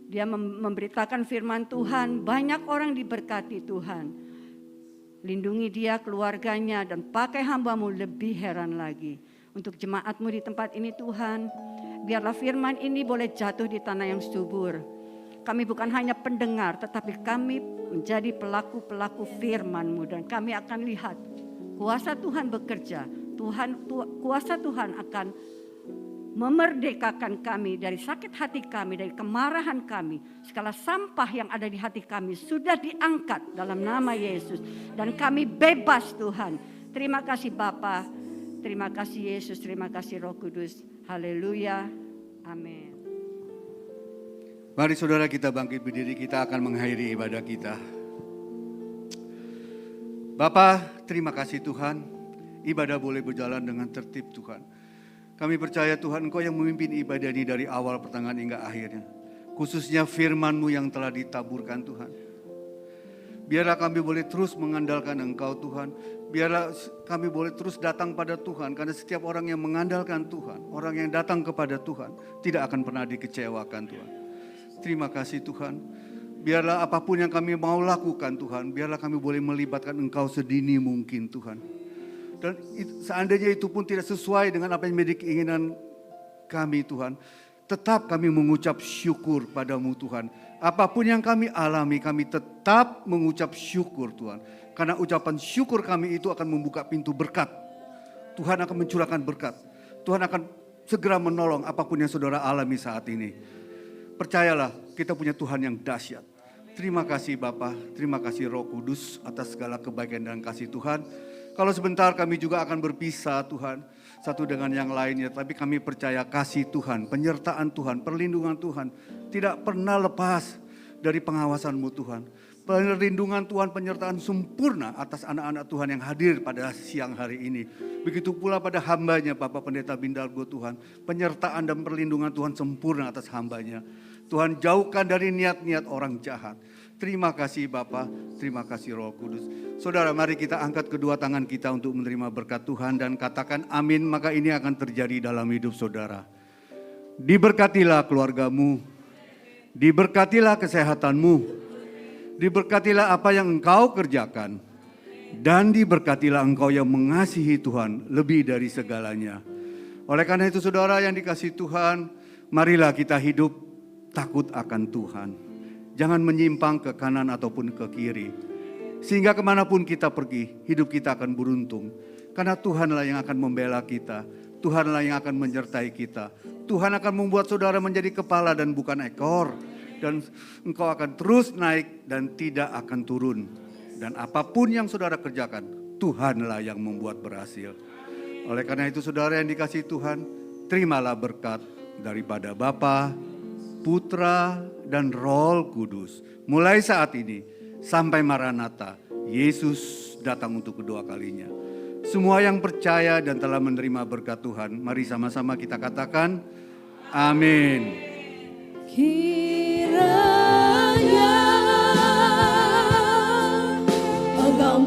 dia memberitakan firman Tuhan. Banyak orang diberkati Tuhan. Lindungi dia, keluarganya, dan pakai hamba-Mu lebih heran lagi. Untuk jemaat-Mu di tempat ini Tuhan, biarlah firman ini boleh jatuh di tanah yang subur. Kami bukan hanya pendengar, tetapi kami menjadi pelaku-pelaku firman-Mu. Dan kami akan lihat kuasa Tuhan bekerja. Kuasa Tuhan akan memerdekakan kami dari sakit hati kami, dari kemarahan kami. Segala sampah yang ada di hati kami sudah diangkat dalam nama Yesus. Dan kami bebas Tuhan. Terima kasih Bapa, terima kasih Yesus, terima kasih Roh Kudus. Haleluya, amin. Mari saudara kita bangkit berdiri, kita akan mengakhiri ibadah kita. Bapa, terima kasih Tuhan, ibadah boleh berjalan dengan tertib Tuhan. Kami percaya Tuhan Engkau yang memimpin ibadah ini dari awal pertengahan hingga akhirnya. Khususnya firman-Mu yang telah ditaburkan Tuhan. Biarlah kami boleh terus mengandalkan Engkau Tuhan. Biarlah kami boleh terus datang pada Tuhan. Karena setiap orang yang mengandalkan Tuhan, orang yang datang kepada Tuhan, tidak akan pernah dikecewakan Tuhan. Terima kasih Tuhan. Biarlah apapun yang kami mau lakukan Tuhan, biarlah kami boleh melibatkan Engkau sedini mungkin Tuhan. Dan seandainya itu pun tidak sesuai dengan apa yang menjadi keinginan kami Tuhan, tetap kami mengucap syukur padamu Tuhan. Apapun yang kami alami, kami tetap mengucap syukur Tuhan. Karena ucapan syukur kami itu akan membuka pintu berkat. Tuhan akan mencurahkan berkat. Tuhan akan segera menolong apapun yang saudara alami saat ini. Percayalah, kita punya Tuhan yang dahsyat. Terima kasih Bapa, terima kasih Roh Kudus atas segala kebaikan dan kasih Tuhan. Kalau sebentar kami juga akan berpisah Tuhan, satu dengan yang lainnya. Tapi kami percaya kasih Tuhan, penyertaan Tuhan, perlindungan Tuhan tidak pernah lepas dari pengawasan-Mu Tuhan. Perlindungan Tuhan, penyertaan sempurna atas anak-anak Tuhan yang hadir pada siang hari ini. Begitu pula pada hambanya Bapak Pendeta Bindalgo Tuhan. Penyertaan dan perlindungan Tuhan sempurna atas hambanya. Tuhan jauhkan dari niat-niat orang jahat. Terima kasih Bapa, terima kasih Roh Kudus. Saudara, mari kita angkat kedua tangan kita untuk menerima berkat Tuhan dan katakan amin, maka ini akan terjadi dalam hidup saudara. Diberkatilah keluargamu, diberkatilah kesehatanmu, diberkatilah apa yang engkau kerjakan, dan diberkatilah engkau yang mengasihi Tuhan lebih dari segalanya. Oleh karena itu saudara yang dikasihi Tuhan, marilah kita hidup takut akan Tuhan. Jangan menyimpang ke kanan ataupun ke kiri. Sehingga kemanapun kita pergi, hidup kita akan beruntung. Karena Tuhanlah yang akan membela kita. Tuhanlah yang akan menyertai kita. Tuhan akan membuat saudara menjadi kepala dan bukan ekor. Dan engkau akan terus naik dan tidak akan turun. Dan apapun yang saudara kerjakan, Tuhanlah yang membuat berhasil. Oleh karena itu saudara yang dikasihi Tuhan, terimalah berkat daripada Bapa, Putra, dan Roh Kudus. Mulai saat ini sampai Maranatha, Yesus datang untuk kedua kalinya. Semua yang percaya dan telah menerima berkat Tuhan, mari sama-sama kita katakan, amin. Kiranya Engkau